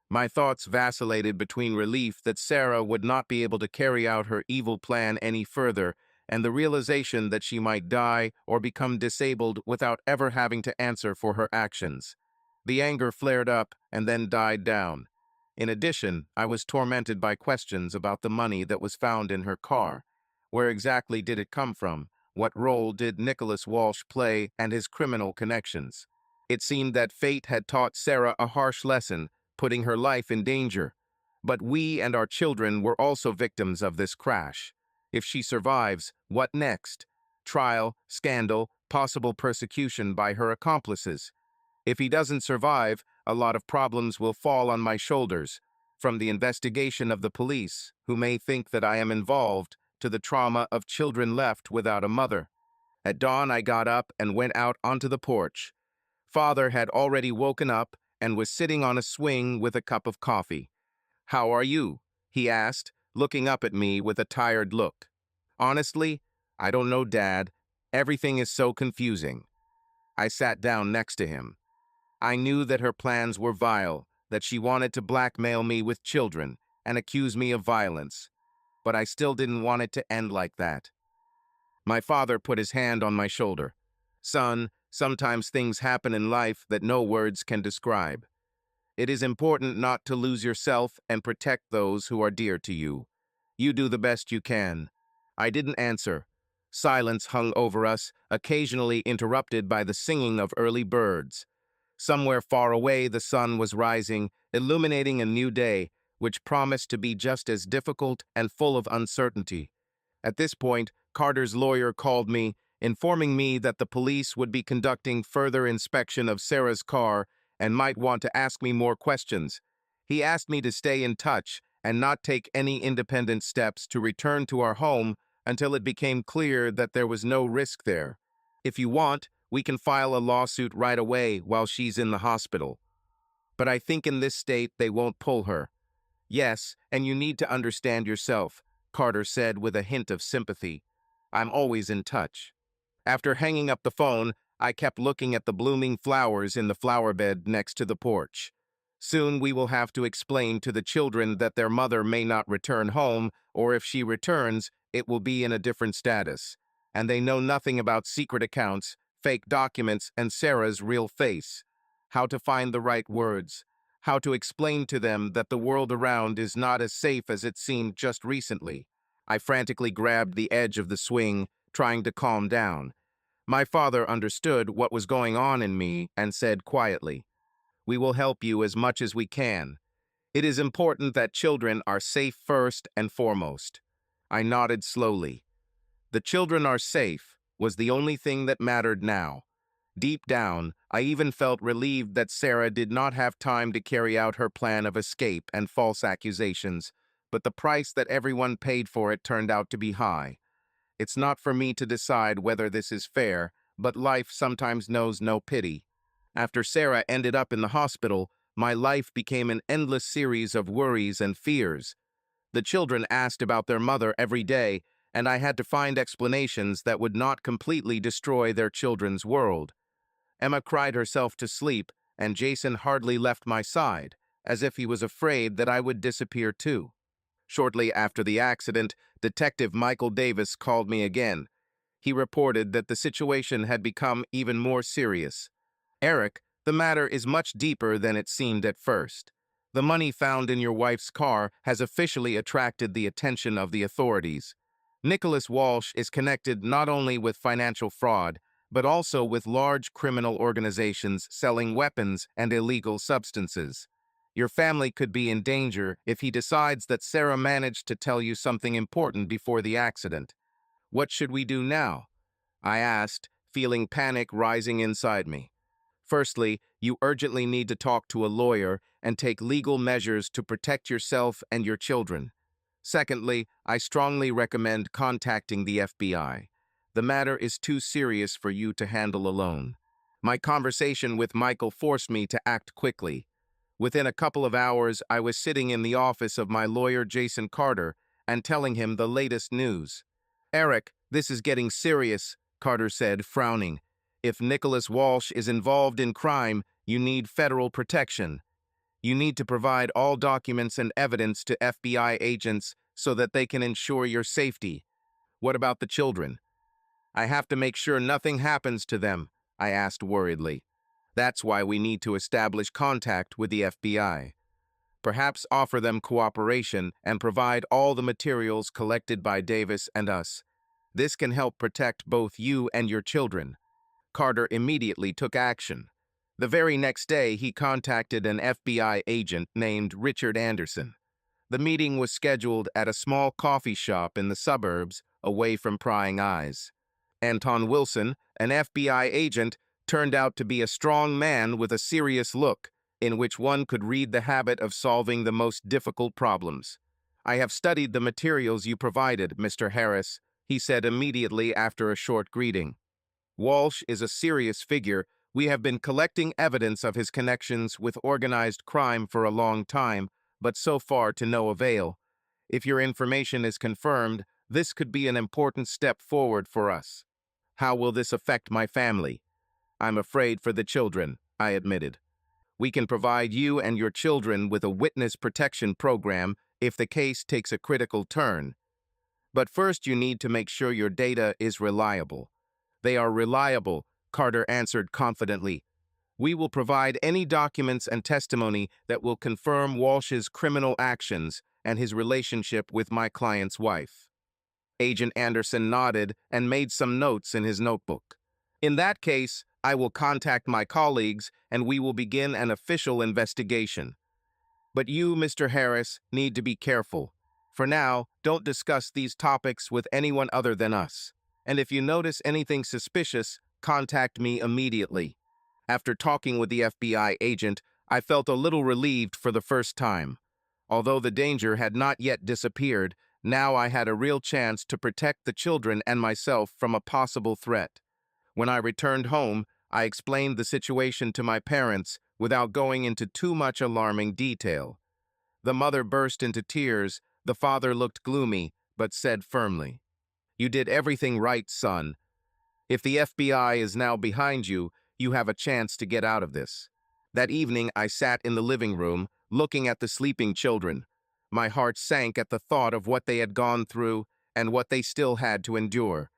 My thoughts vacillated between relief that Sarah would not be able to carry out her evil plan any further and the realization that she might die or become disabled without ever having to answer for her actions. The anger flared up and then died down. In addition, I was tormented by questions about the money that was found in her car. Where exactly did it come from? What role did Nicholas Walsh play and his criminal connections? It seemed that fate had taught Sarah a harsh lesson, putting her life in danger. But we and our children were also victims of this crash. If she survives, what next? Trial, scandal, possible persecution by her accomplices. If he doesn't survive, a lot of problems will fall on my shoulders, from the investigation of the police, who may think that I am involved, to the trauma of children left without a mother. At dawn, I got up and went out onto the porch. Father had already woken up and was sitting on a swing with a cup of coffee. "How are you?" he asked, looking up at me with a tired look. "Honestly, I don't know, Dad. Everything is so confusing." I sat down next to him. I knew that her plans were vile, that she wanted to blackmail me with children and accuse me of violence. But I still didn't want it to end like that. My father put his hand on my shoulder. "Son, sometimes things happen in life that no words can describe. It is important not to lose yourself and protect those who are dear to you. You do the best you can." I didn't answer. Silence hung over us, occasionally interrupted by the singing of early birds. Somewhere far away, the sun was rising, illuminating a new day, which promised to be just as difficult and full of uncertainty. At this point, Carter's lawyer called me, informing me that the police would be conducting further inspection of Sarah's car and might want to ask me more questions. He asked me to stay in touch and not take any independent steps to return to our home until it became clear that there was no risk there. "If you want, we can file a lawsuit right away while she's in the hospital. But I think in this state they won't pull her." "Yes, and you need to understand yourself," Carter said with a hint of sympathy. "I'm always in touch." After hanging up the phone, I kept looking at the blooming flowers in the flower bed next to the porch. Soon we will have to explain to the children that their mother may not return home, or if she returns, it will be in a different status. And they know nothing about secret accounts, fake documents, and Sarah's real face. How to find the right words. How to explain to them that the world around is not as safe as it seemed just recently. I frantically grabbed the edge of the swing, trying to calm down. My father understood what was going on in me and said quietly, "We will help you as much as we can. It is important that children are safe first and foremost." I nodded slowly. The children are safe was the only thing that mattered now. Deep down, I even felt relieved that Sarah did not have time to carry out her plan of escape and false accusations, but the price that everyone paid for it turned out to be high. It's not for me to decide whether this is fair, but life sometimes knows no pity. After Sarah ended up in the hospital, my life became an endless series of worries and fears. The children asked about their mother every day, and I had to find explanations that would not completely destroy their children's world. Emma cried herself to sleep, and Jason hardly left my side, as if he was afraid that I would disappear too. Shortly after the accident, Detective Michael Davis called me again. He reported that the situation had become even more serious. "Eric, the matter is much deeper than it seemed at first. The money found in your wife's car has officially attracted the attention of the authorities. Nicholas Walsh is connected not only with financial fraud, but also with large criminal organizations selling weapons and illegal substances. Your family could be in danger if he decides that Sarah managed to tell you something important before the accident. What should we do now?" I asked, feeling panic rising inside me. "Firstly, you urgently need to talk to a lawyer and take legal measures to protect yourself and your children. Secondly, I strongly recommend contacting the FBI. The matter is too serious for you to handle alone." My conversation with Michael forced me to act quickly. Within a couple of hours, I was sitting in the office of my lawyer, Jason Carter, and telling him the latest news. "Eric, this is getting serious," Carter said, frowning. "If Nicholas Walsh is involved in crime, you need federal protection. You need to provide all documents and evidence to FBI agents so that they can ensure your safety. What about the children?" "I have to make sure nothing happens to them," I asked worriedly. "That's why we need to establish contact with the FBI. Perhaps offer them cooperation and provide all the materials collected by Davis and us. This can help protect both you and your children." Carter immediately took action. The very next day, he contacted an FBI agent named Richard Anderson. The meeting was scheduled at a small coffee shop in the suburbs, away from prying eyes. Anton Wilson, an FBI agent, turned out to be a strong man with a serious look, in which one could read the habit of solving the most difficult problems. "I have studied the materials you provided, Mr. Harris," he said immediately after a short greeting. "Walsh is a serious figure. We have been collecting evidence of his connections with organized crime for a long time, but so far to no avail. If your information is confirmed, this could be an important step forward for us." "How will this affect my family?" "I'm afraid for the children," I admitted. "We can provide you and your children with a witness protection program if the case takes a critical turn. But first you need to make sure your data is reliable." "They are reliable," Carter answered confidently. "We will provide any documents and testimony that will confirm Walsh's criminal actions and his relationship with my client's wife." Agent Anderson nodded and made some notes in his notebook. "In that case, I will contact my colleagues and we will begin an official investigation. But you, Mr. Harris, need to be careful. For now, don't discuss these topics with anyone other than us. And if you notice anything suspicious, contact me immediately." After talking with the FBI agent, I felt a little relieved for the first time. Although the danger had not yet disappeared, now I had a real chance to protect the children and myself from a possible threat. When I returned home, I explained the situation to my parents without going into too much alarming detail. The mother burst into tears. The father looked gloomy, but said firmly, "You did everything right, son. If the FBI is now behind you, you have a chance to get out of this." That evening, I sat in the living room, looking at the sleeping children. My heart sank at the thought of what they had gone through and what they still had to endure.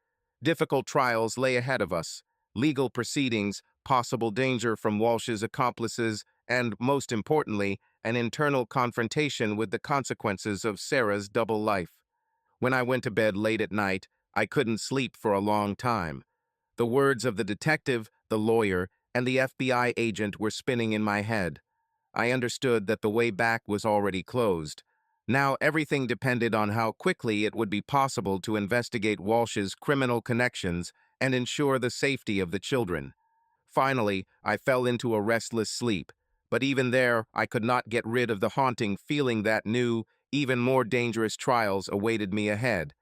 Difficult trials lay ahead of us, legal proceedings, possible danger from Walsh's accomplices, and, most importantly, an internal confrontation with the consequences of Sarah's double life. When I went to bed late at night, I couldn't sleep for a long time. The words of the detective, the lawyer, and the FBI agent were spinning in my head. I understood that the way back was already closed. Now everything depended on how quickly it would be possible to investigate Walsh's criminal connections and ensure the safety of the children. Finally, I fell into a restless sleep, but even there, I could not get rid of the haunting feeling that new, even more dangerous trials awaited me ahead.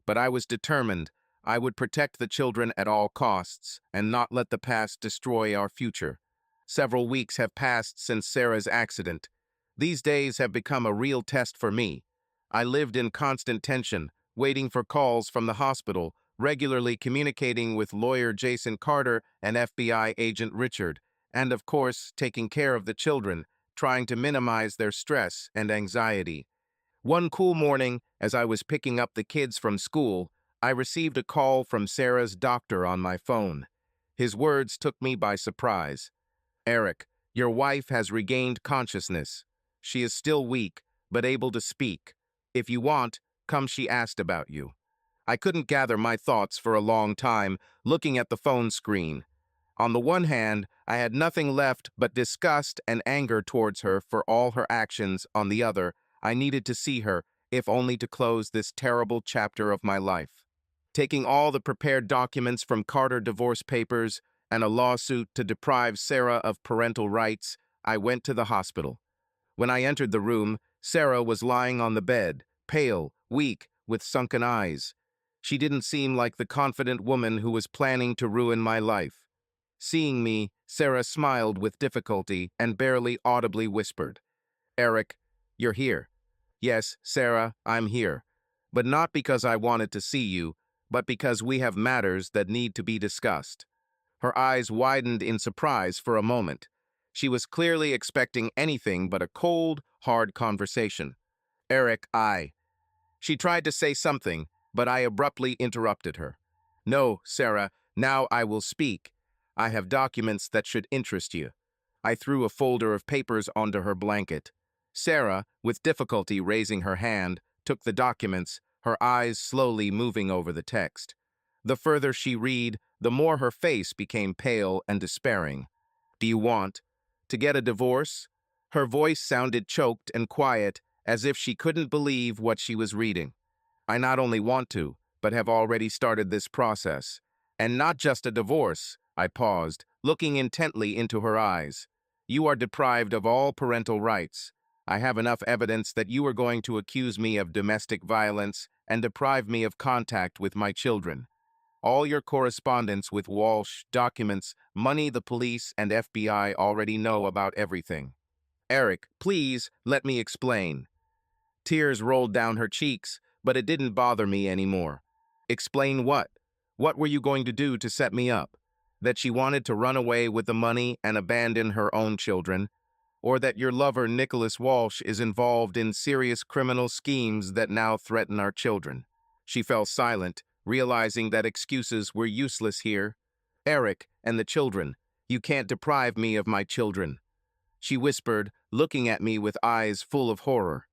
But I was determined. I would protect the children at all costs and not let the past destroy our future. Several weeks have passed since Sarah's accident. These days have become a real test for me. I lived in constant tension, waiting for calls from the hospital, regularly communicating with lawyer Jason Carter and FBI agent Richard, and of course, taking care of the children, trying to minimize their stress and anxiety. One cool morning, as I was picking up the kids from school, I received a call from Sarah's doctor on my phone. His words took me by surprise. "Eric, your wife has regained consciousness. She is still weak, but able to speak. If you want, come, she asked about you." I couldn't gather my thoughts for a long time, looking at the phone screen. On the one hand, I had nothing left but disgust and anger towards her for all her actions. On the other, I needed to see her, if only to close this terrible chapter of my life. Taking all the prepared documents from Carter divorce papers and a lawsuit to deprive Sarah of parental rights, I went to the hospital. When I entered the room, Sarah was lying on the bed, pale, weak, with sunken eyes. She didn't seem like the confident woman who was planning to ruin my life. Seeing me, Sarah smiled with difficulty and barely audibly whispered, "Eric, you're here." "Yes, Sarah, I'm here." but not because I wanted to see you, but because we have matters that need to be discussed." Her eyes widened in surprise for a moment. She was clearly expecting anything but a cold, hard conversation. "Eric, She tried to say something, but I abruptly interrupted her. "No, Sarah, now I will speak. I have documents that should interest you." I threw a folder of papers onto her blanket. Sarah, with difficulty raising her hand, took the documents, her eyes slowly moving over the text. The further she read, the more her face became pale and despairing. "Do you want to get a divorce?" Her voice sounded choked and quiet, as if she couldn't believe what she was reading. "I not only want to, but have already started this process. And not just a divorce." I paused, looking intently into her eyes. "You are deprived of all parental rights. I have enough evidence that you are going to accuse me of domestic violence and deprive me of contact with my children. All your correspondence with Walsh, documents, money, the police and FBI already know about everything." "Eric, please, let me explain." Tears rolled down her cheeks, but it didn't bother me anymore. "Explain what? What were you going to do to set me up? That she wanted to run away with the money and abandon her own children? Or that your lover, Nicholas Walsh, is involved in serious criminal schemes that now threaten our children?" She fell silent, realizing that excuses were useless here. "Eric, and the children. You can't deprive me of my children," she whispered, looking at me with eyes full of horror.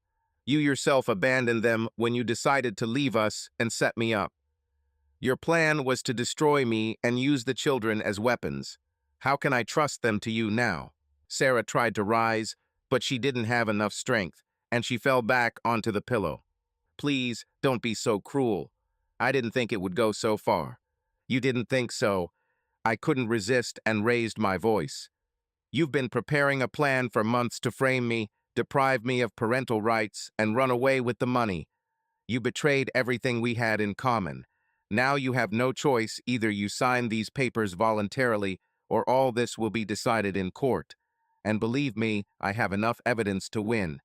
"You yourself abandoned them when you decided to leave us and set me up. Your plan was to destroy me and use the children as weapons. How can I trust them to you now?" Sarah tried to rise, but she didn't have enough strength, and she fell back onto the pillow. "Please, don't be so cruel. I didn't think it would go so far." "You didn't think so." I couldn't resist and raised my voice. "You've been preparing a plan for months to frame me, deprive me of parental rights, and run away with the money. You betrayed everything we had in common. Now you have no choice. Either you sign these papers voluntarily, or all this will be decided in court. And believe me, I have enough evidence to win."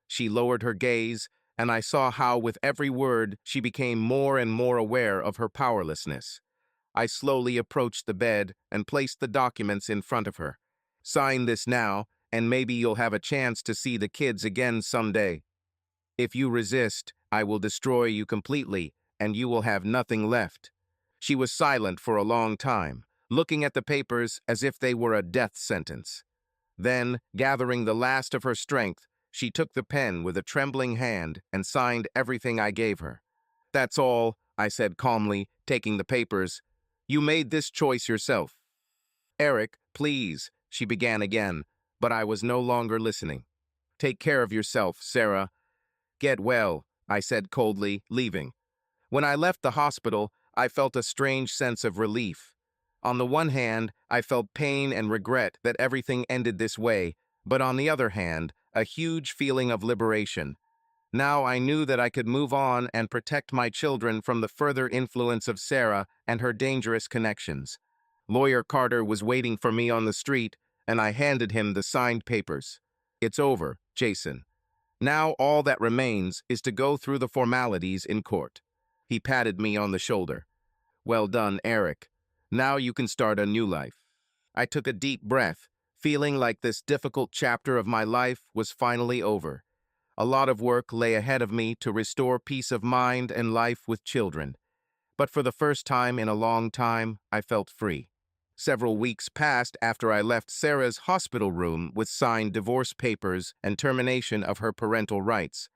She lowered her gaze, and I saw how with every word she became more and more aware of her powerlessness. I slowly approached the bed and placed the documents in front of her. "Sign this now, and maybe you'll have a chance to see the kids again someday. If you resist, I will destroy you completely, and you will have nothing left." She was silent for a long time, looking at the papers as if they were a death sentence. Then, gathering the last of her strength, she took the pen with a trembling hand and signed everything I gave her. "That's all," I said calmly, taking the papers. "You made this choice yourself." "Eric, please," she began again, but I was no longer listening. "Take care of yourself, Sarah." "Get well," I said coldly, leaving. When I left the hospital, I felt a strange sense of relief. On the one hand, I felt pain and regret that everything ended this way, but on the other hand, a huge feeling of liberation. Now I knew that I could move on and protect my children from the further influence of Sarah and her dangerous connections. Lawyer Carter was waiting for me on the street, and I handed him the signed papers. "It's over, Jason. Now all that remains is to go through the formalities in court." He patted me on the shoulder. "Well done, Eric. Now you can start a new life." I took a deep breath, feeling like this difficult chapter of my life was finally over. A lot of work lay ahead of me to restore peace of mind and life with children. But for the first time in a long time, I felt free. Several weeks passed after I left Sarah's hospital room with signed divorce papers and termination of her parental rights.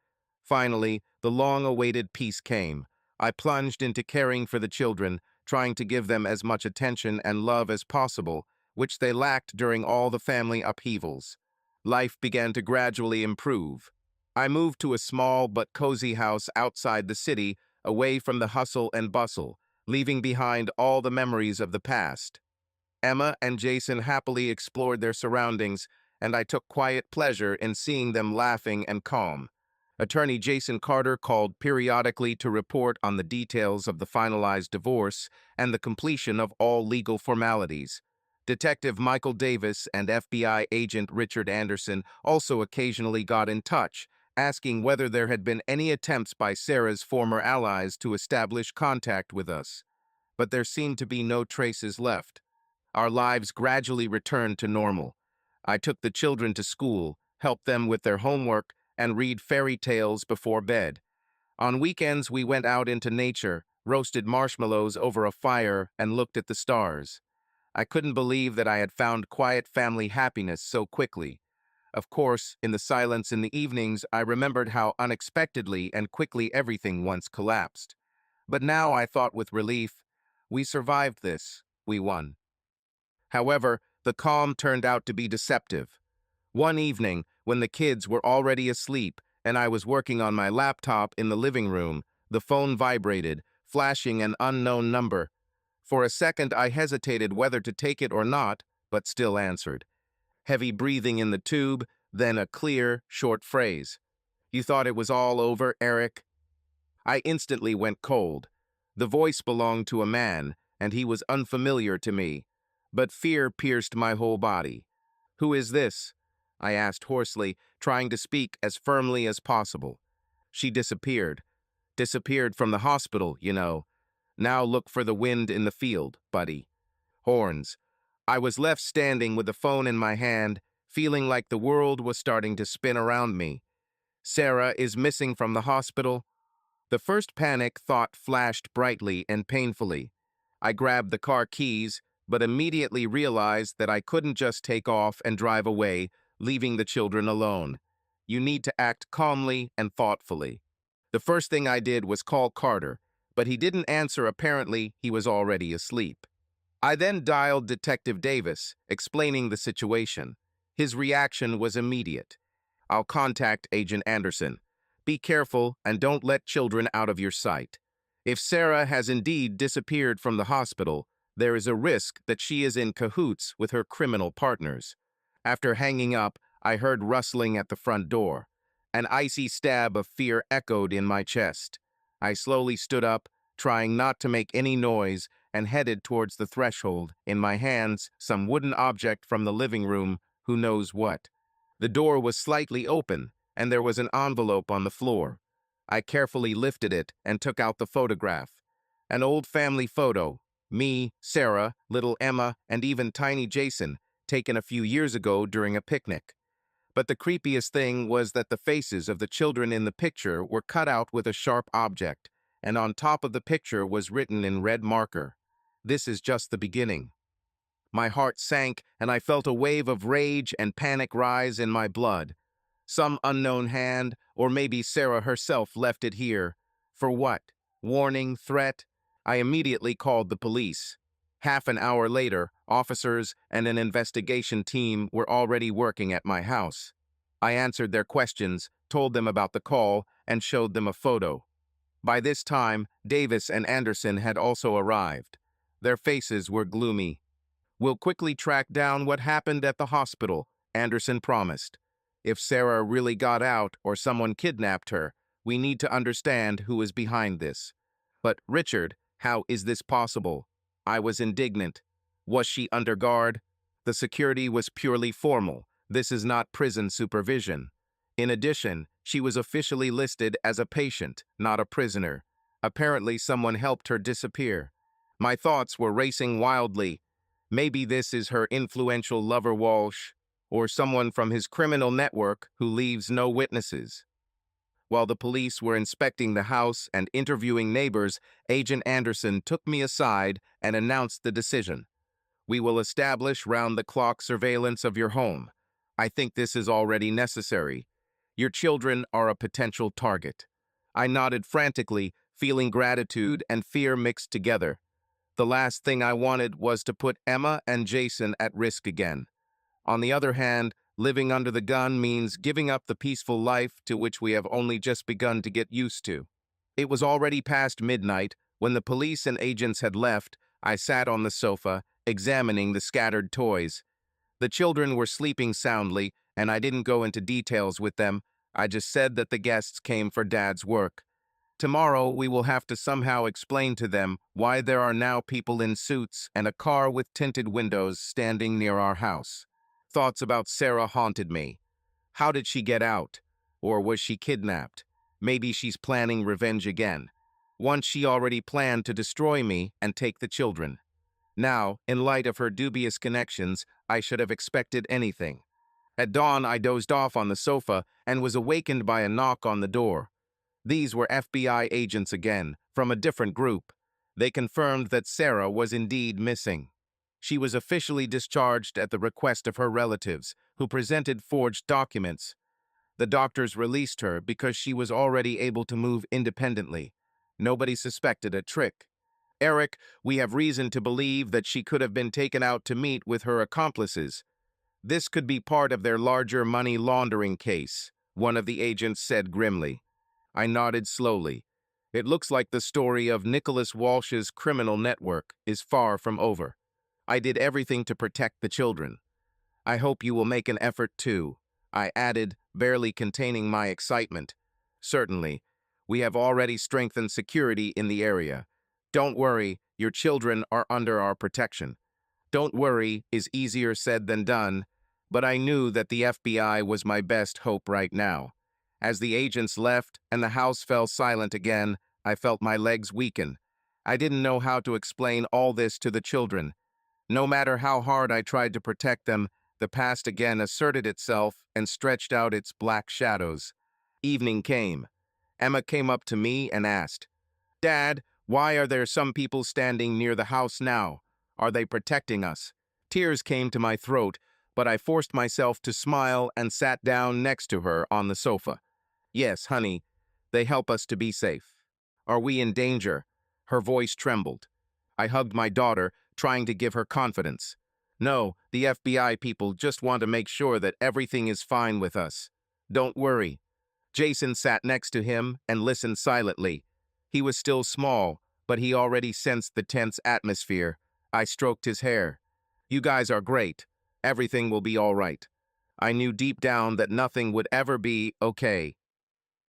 Finally, the long-awaited peace came. I plunged into caring for the children, trying to give them as much attention and love as possible, which they lacked during all the family upheavals. Life began to gradually improve. I moved to a small but cozy house outside the city, away from the hustle and bustle, leaving behind all the memories of the past. Emma and Jason happily explored their surroundings, and I took quiet pleasure in seeing them laughing and calm. Attorney Jason Carter called periodically to report on the details of the finalized divorce and the completion of all legal formalities. Detective Michael Davis and FBI agent Richard Anderson also occasionally got in touch, asking whether there had been any attempts by Sarah's former allies to establish contact with us. But there seemed to be no traces left. Our lives gradually returned to normal. I took the children to school, helped them with their homework, and read fairy tales before bed. On weekends, we went out into nature, roasted marshmallows over a fire, and looked at the stars. I couldn't believe that I had found quiet family happiness so quickly. Of course, in the silence in the evenings, I remembered how unexpectedly and quickly everything once collapsed. But now I thought with relief, we survived this, we won. However, the calm turned out to be deceptive. One evening, when the kids were already asleep and I was working on my laptop in the living room, the phone vibrated, flashing an unknown number. For a second, I hesitated whether to take it or not, but still answered. Heavy breathing in the tube, then a clear, short phrase. "You thought it was all over, Eric?" I instantly went cold. The voice belonged to a man, and he was unfamiliar to me. But fear pierced my whole body. "Who is this?" I asked hoarsely, trying to speak as firmly as possible. She disappeared. Disappeared from the hospital, you know. Now look for the wind in the field, buddy. Horns. I was left standing with the phone in my hand, feeling like the world was starting to spin around me. Sarah is missing from the hospital. The first panic thought flashed brightly and painfully. I grabbed the car keys, but immediately realized that I couldn't just take off and drive away, leaving the children alone. You need to act calmly and thoughtfully. The first thing I did was call Carter, but he didn't answer. Apparently, he was already asleep. I then dialed Detective Davis, explaining the situation. His reaction was immediate. "I'll contact Agent Anderson. Be careful and don't let children out of your sight. If Sarah has indeed disappeared from the hospital, there is a risk that she is in cahoots with her criminal partners." After hanging up, I heard rustling at the front door. An icy stab of fear echoed in my chest. I slowly stood up, trying not to make any noise, and headed towards the threshold, in my hands some wooden object from the living room, who knows what. The door was slightly open, and there was an envelope on the floor. I carefully lifted it and took out the photograph. An old family photo, me, Sarah, little Emma, and even tiny Jason, taken a few years ago during a picnic. But the creepiest thing was that the faces of the children in the picture were cut out with a sharp object, and on top of the picture was written in red marker, "This is just the beginning." My heart sank, and I felt a wave of rage and panic rise in my blood. Some unknown hand, or maybe Sarah herself, left it here. For what? Warning? Threat? I immediately called the police. Half an hour later, officers and an investigation team were already working at my house. I answered their questions, told them about the call, and showed them a photo. By this time, Davis and Anderson had also arrived. Their faces were gloomy. "We'll quickly track down what happened at the hospital," Anderson promised. "If Sarah really got out or someone kidnapped her, we need to understand who is behind this." "But, Richard, how is this possible?" I was indignant. Was she under guard? The security was purely formal. This is not prison supervision. In addition, she was officially listed as a patient, not a prisoner. Apparently, someone helped her disappear. My thoughts were racing wildly. Maybe this is her influential lover Walsh, or someone from his criminal network who leaves no witnesses. While the police were inspecting the house and interviewing neighbors, Agent Anderson took me aside and announced the decision. "We will establish round-the-clock surveillance of your home. I think this is already necessary. Your children are a potential target." I nodded frantically, feeling gratitude and fear mixed together. The last thing I wanted was to put Emma and Jason at risk again. On the other hand, living under the gun means giving up the peaceful life to which we have only just begun to get used to. It was already past midnight. When the police and agents had left, I sat on the sofa, examining the scattered toys. The children were sleeping soundly, and I didn't go into details with them. I just said that the guests came for Dad's work. Tomorrow, we will have to somehow explain to them why there are now people in suits and a car with tinted windows standing near our house. Thoughts about Sarah haunted me. How did she get out? Or was she kidnapped? Maybe she's planning revenge again. Once she already planned to destroy me and take the children. Now, in light of her dubious connections, I should have expected anything. At dawn, I dozed off on the sofa and was awakened by a knock on the door. These were FBI agents again, from a different group. They confirmed that Sarah was indeed missing. She was officially discharged at the request of her relatives, who presented forged documents. The doctors released her because she was already able to move independently. Nobody suspected a trick. Eric, we have reason to believe that she could have been taken out to meet with her accomplices. This could be part of their larger money laundering case, one of the agents said grimly. I nodded slowly. It looks like the story of Nicholas Walsh's criminal network is far from over. I did everything to protect the children. I hope you will make an effort too, I added, barely containing my excitement. Certainly. We have already strengthened security in the area. Don't worry, your children are under our protection. Don't worry is easier said than done, but I knew that the FBI was my best hope right now. As the agents left and the house fell silent again, I felt my legs weaken. I didn't know how to explain all this to the children. No matter how hard I tried to protect them, the past again asserted itself and stretched out its black shadows. Evening came. Emma came up to me and asked, Dad, why are there some people standing near the house now? Are they protecting us? Tears came to my throat, but I forced myself to smile and sat down next to her on the sofa. Yes, honey, they help us to be safe. Are we in danger? Her voice trembled. I hugged my daughter, trying to give her confidence. No, the FBI people just want to make sure that everything is fine with us. Don't worry. Jason sat next to him and listened silently. He was still small, but he already sensed the tense atmosphere. I stroked his hair. You guys are great. Everything will be all right. I knew deep down that nothing would ever be okay.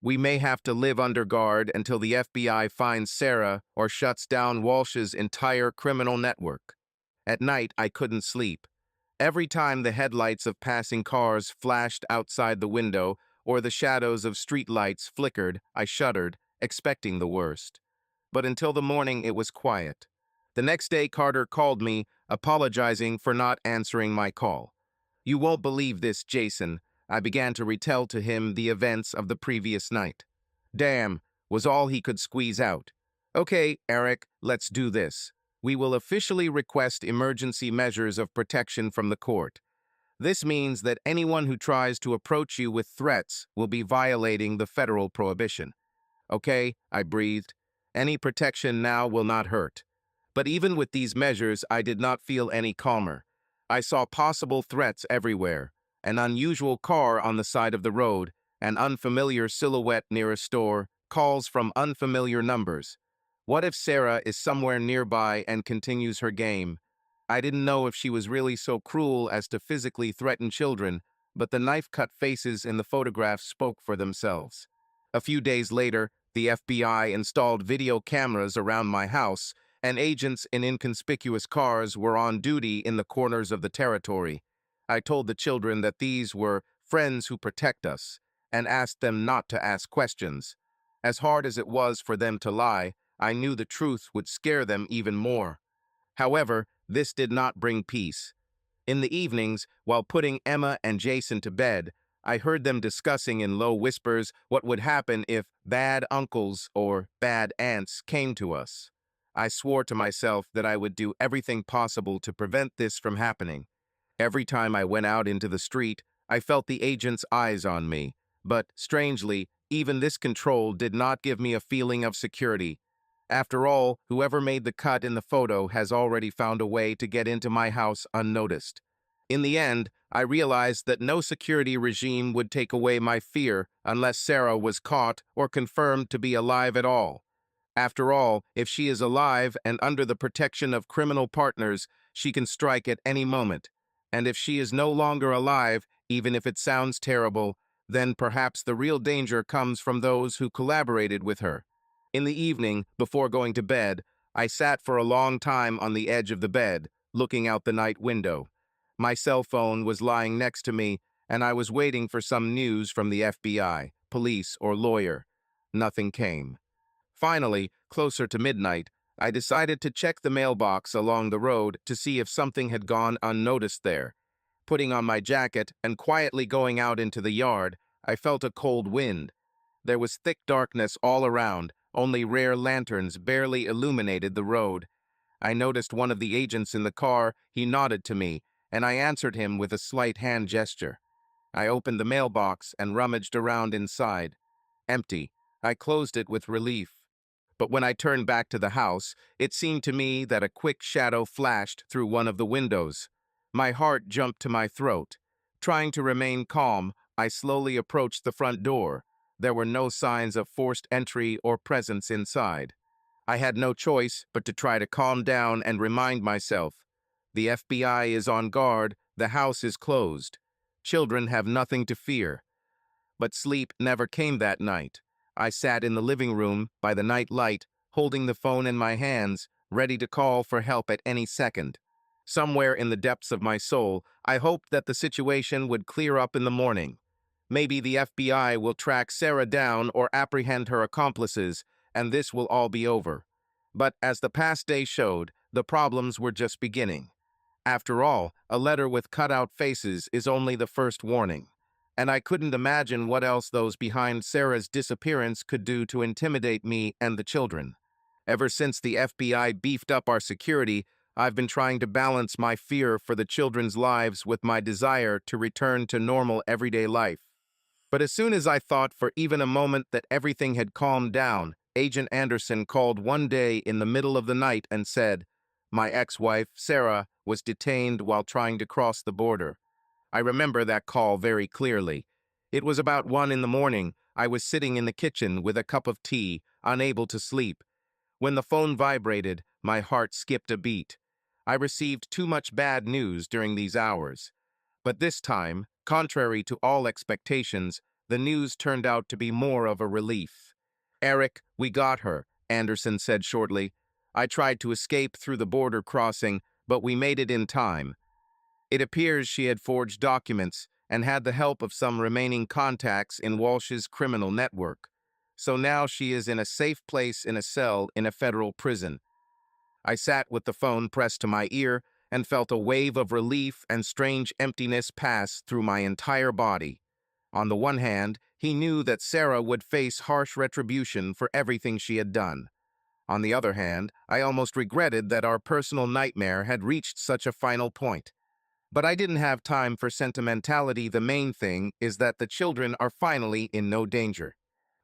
We may have to live under guard until the FBI finds Sarah or shuts down Walsh's entire criminal network. At night, I couldn't sleep. Every time the headlights of passing cars flashed outside the window or the shadows of streetlights flickered, I shuddered, expecting the worst. But until the morning, it was quiet. The next day, Carter called me, apologizing for not answering my call. You won't believe this, Jason. I began to retell to him the events of the previous night. Damn, was all he could squeeze out. Okay, Eric, let's do this. We will officially request emergency measures of protection from the court. This means that anyone who tries to approach you with threats will be violating the federal prohibition. Okay, I breathed. Any protection now will not hurt. But even with these measures, I did not feel any calmer. I saw possible threats everywhere. An unusual car on the side of the road, an unfamiliar silhouette near a store, calls from unfamiliar numbers. What if Sarah is somewhere nearby and continues her game? I didn't know if she was really so cruel as to physically threaten children, but the knife-cut faces in the photographs spoke for themselves. A few days later, the FBI installed video cameras around my house, and agents in inconspicuous cars were on duty in the corners of the territory. I told the children that these were friends who protect us, and asked them not to ask questions. As hard as it was for them to lie, I knew the truth would scare them even more. However, this did not bring peace. In the evenings, while putting Emma and Jason to bed, I heard them discussing in low whispers what would happen if bad uncles or bad aunts came to us. I swore to myself that I would do everything possible to prevent this from happening. Every time I went out into the street, I felt the agent's eyes on me. But, strangely, even this control did not give me a feeling of security. After all, whoever made the cut in the photo has already found a way to get into my house unnoticed. In the end, I realized that no security regime would take away my fear unless Sarah was caught or confirmed to be alive at all. After all, if she is alive and under the protection of criminal partners, she can strike at any moment. And if she is no longer alive, even if it sounds terrible, then perhaps the real danger comes from those who collaborated with her. In the evening, before going to bed, I sat for a long time on the edge of the bed, looking out the night window. My cell phone was lying next to me, and I was waiting for some news from the FBI. police or lawyer. Nothing came. Finally, closer to midnight, I decided to check the mailbox along the road to see if something had gone unnoticed there. Putting on my jacket and quietly going out into the yard, I felt a cold wind. There was thick darkness all around, only rare lanterns barely illuminated the road. I noticed one of the agents in the car. He nodded to me, and I answered him with a slight hand gesture. I opened the mailbox and rummaged around inside. Empty. I closed it with relief. But when I turned back to the house, it seemed to me that a quick shadow flashed through one of the windows. My heart jumped to my throat. Trying to remain calm, I slowly approached the front door. There were no signs of forced entry or presence inside. I had no choice but to try to calm down and remind myself. The FBI is on guard, the house is closed. Children have nothing to fear. But sleep never came that night. I sat in the living room by the night light, holding the phone in my hands, ready to call for help at any second. Somewhere in the depths of my soul, I hoped that the situation would clear up in the morning. Maybe the FBI will track Sarah down or apprehend her accomplices, and this will all be over. But as the past day showed, the problems were just beginning. After all, a letter with cut-out faces is only the first warning. And I couldn't imagine what else those behind Sarah's disappearance could do to intimidate me and the children. Ever since the FBI beefed up our security, I've been trying to balance my fear for the children's lives with my desire to return to normal everyday life. But as soon as I thought for even a moment that everything had calmed down, Agent Anderson called one day in the middle of the night and said, "My ex-wife, Sarah, was detained while trying to cross the border." I remember that call very clearly. It was about 1 in the morning. I was sitting in the kitchen with a cup of tea, unable to sleep. When the phone vibrated, my heart skipped a beat. I received too much bad news during these hours. But this time, contrary to all expectations, the news turned out to be more of a relief. "Eric, we got her," Anderson said shortly. "I tried to escape through the border crossing, but we made it in time. It appears she had forged documents and had the help of some remaining contacts in Walsh's criminal network. So now she is in a safe place in a cell in a federal prison." I sat with the phone pressed to my ear and felt a wave of relief and strange emptiness pass through my entire body. On the one hand, he knew that Sarah would face harsh retribution for everything she had done. On the other hand, I almost regretted that our personal nightmare had reached such a final point. But I didn't have time for sentimentality. The main thing is that the children are finally in no danger.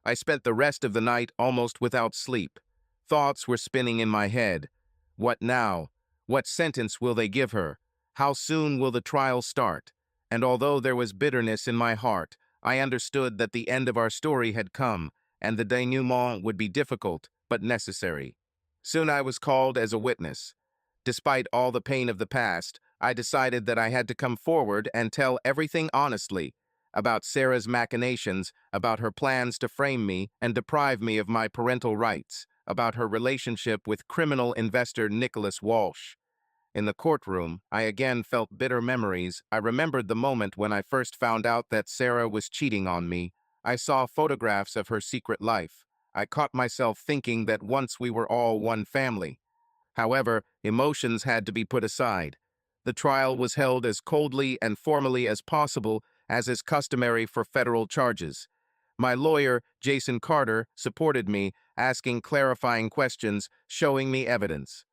I spent the rest of the night almost without sleep. Thoughts were spinning in my head. What now? What sentence will they give her? How soon will the trial start? And although there was bitterness in my heart, I understood that the end of our story had come, and the denouement would be difficult, but necessary. Soon I was called as a witness. Despite all the pain of the past, I decided that I had to come forward and tell everything honestly about Sarah's machinations, about her plans to frame me and deprive me of my parental rights, about her relationship with criminal investor Nicholas Walsh. In the courtroom, I again felt bitter memories. I remembered the moment when I first found out that Sarah was cheating on me. I saw photographs of her secret life. I caught myself thinking that once we were all one family. However, emotions had to be put aside. The trial was held as coldly and formally as possible, as is customary for federal charges. My lawyer, Jason Carter, supported me, asking clarifying questions, showing me evidence.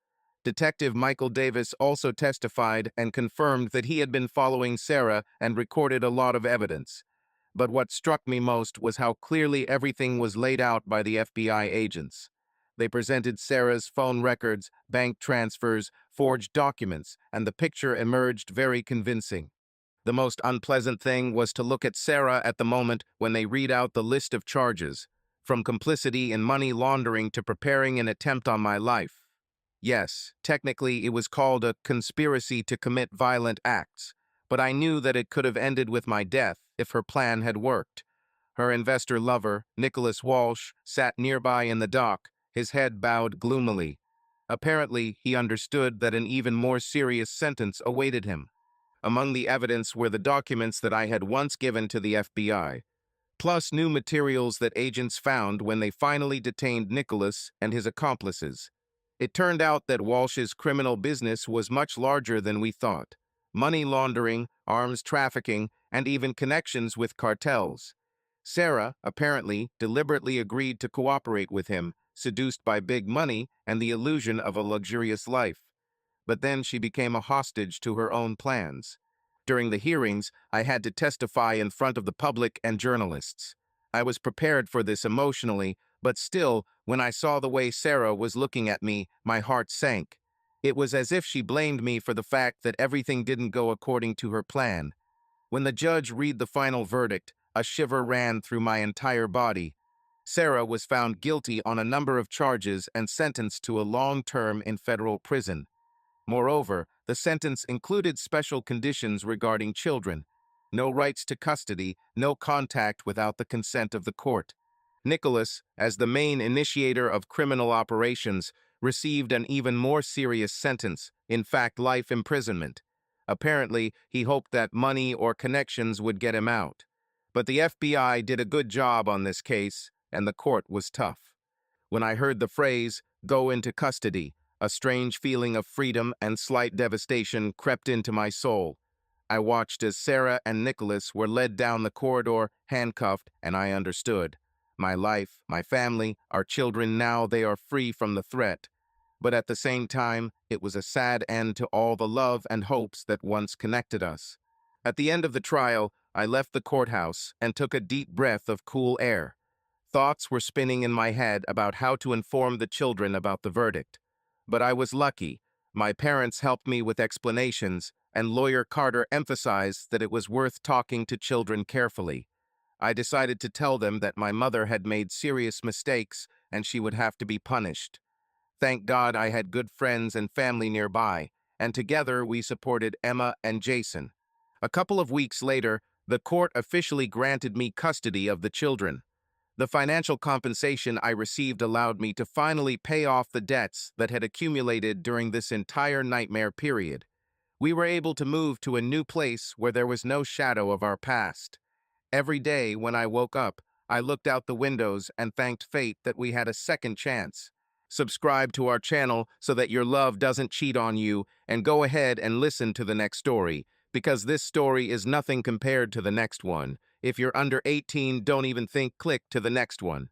Detective Michael Davis also testified and confirmed that he had been following Sarah and recorded a lot of evidence. But what struck me most was how clearly everything was laid out by the FBI agents. They presented Sarah's phone records, bank transfers, forged documents, and the picture emerged very convincing. The most unpleasant thing was to look at Sarah at the moment when they read out the list of charges, from complicity in money laundering to preparing an attempt on my life. Yes, technically it was called a conspiracy to commit violent acts, but I knew that it could have ended with my death if her plan had worked. Her investor lover, Nicholas Walsh, sat nearby in the dock, his head bowed gloomily. Apparently, he understood that an even more serious sentence awaited him. Among the evidence were the documents that I had once given to the FBI. plus new materials that agents found when they finally detained Nicholas and his accomplices. It turned out that Walsh's criminal business was much larger than we thought. Money laundering, arms trafficking, and even connections with cartels. Sarah, apparently, deliberately agreed to cooperate with him, seduced by big money and the illusion of a luxurious life. But then she became a hostage to her own plans. During the hearings, I had to testify in front of the public and journalists. I was prepared for this emotionally, but still, when I saw the way Sarah was looking at me, my heart sank. It was as if she blamed me for the fact that everything didn't go according to her plan. When the judge read the final verdict, a shiver ran through my entire body. Sarah was found guilty on a number of charges and sentenced to a long term in federal prison. Moreover, the sentence included special conditions regarding children. No rights to custody, no contact without the consent of the court. Nicholas, as the main initiator of criminal operations, received an even more serious sentence, in fact life imprisonment. Apparently, he hoped that money or connections would get him out. But the FBI did a good job on this case, and the court was tough. When I heard the phrase, "go into custody," a strange feeling of freedom and slight devastation crept into my soul. I watched as Sarah and Nicholas were led down the corridor, handcuffed, and I understood. My life, my family, our children, now they are free from the threat. But at the same time, it was a sad end to all the love and hopes that once connected us. At the end of the trial, I left the courthouse and took a deep breath of cool air. Thoughts were spinning in my head about how to inform the children about the verdict. But I was lucky. My parents helped me with explanations, and lawyer Carter emphasized that it was worth talking to children carefully. I decided to tell them that my mother had made serious mistakes and she would have to be punished. Thank God I had good friends and family nearby, and together we supported Emma and Jason. A couple of weeks later, the court officially granted me custody of the children. The financial compensation I received allowed me to finally pay off the debts that had accumulated during this entire nightmare period. We were able to move to a new place where there was no shadow of our past. Every day when I woke up, I looked out the windows and thanked fate that we had a second chance. Subscribe to our channel so that your love doesn't cheat on you, and go ahead and listen to the next story, because this story is nothing compared to the next one. If you're under 18, don't even think, click to the next one.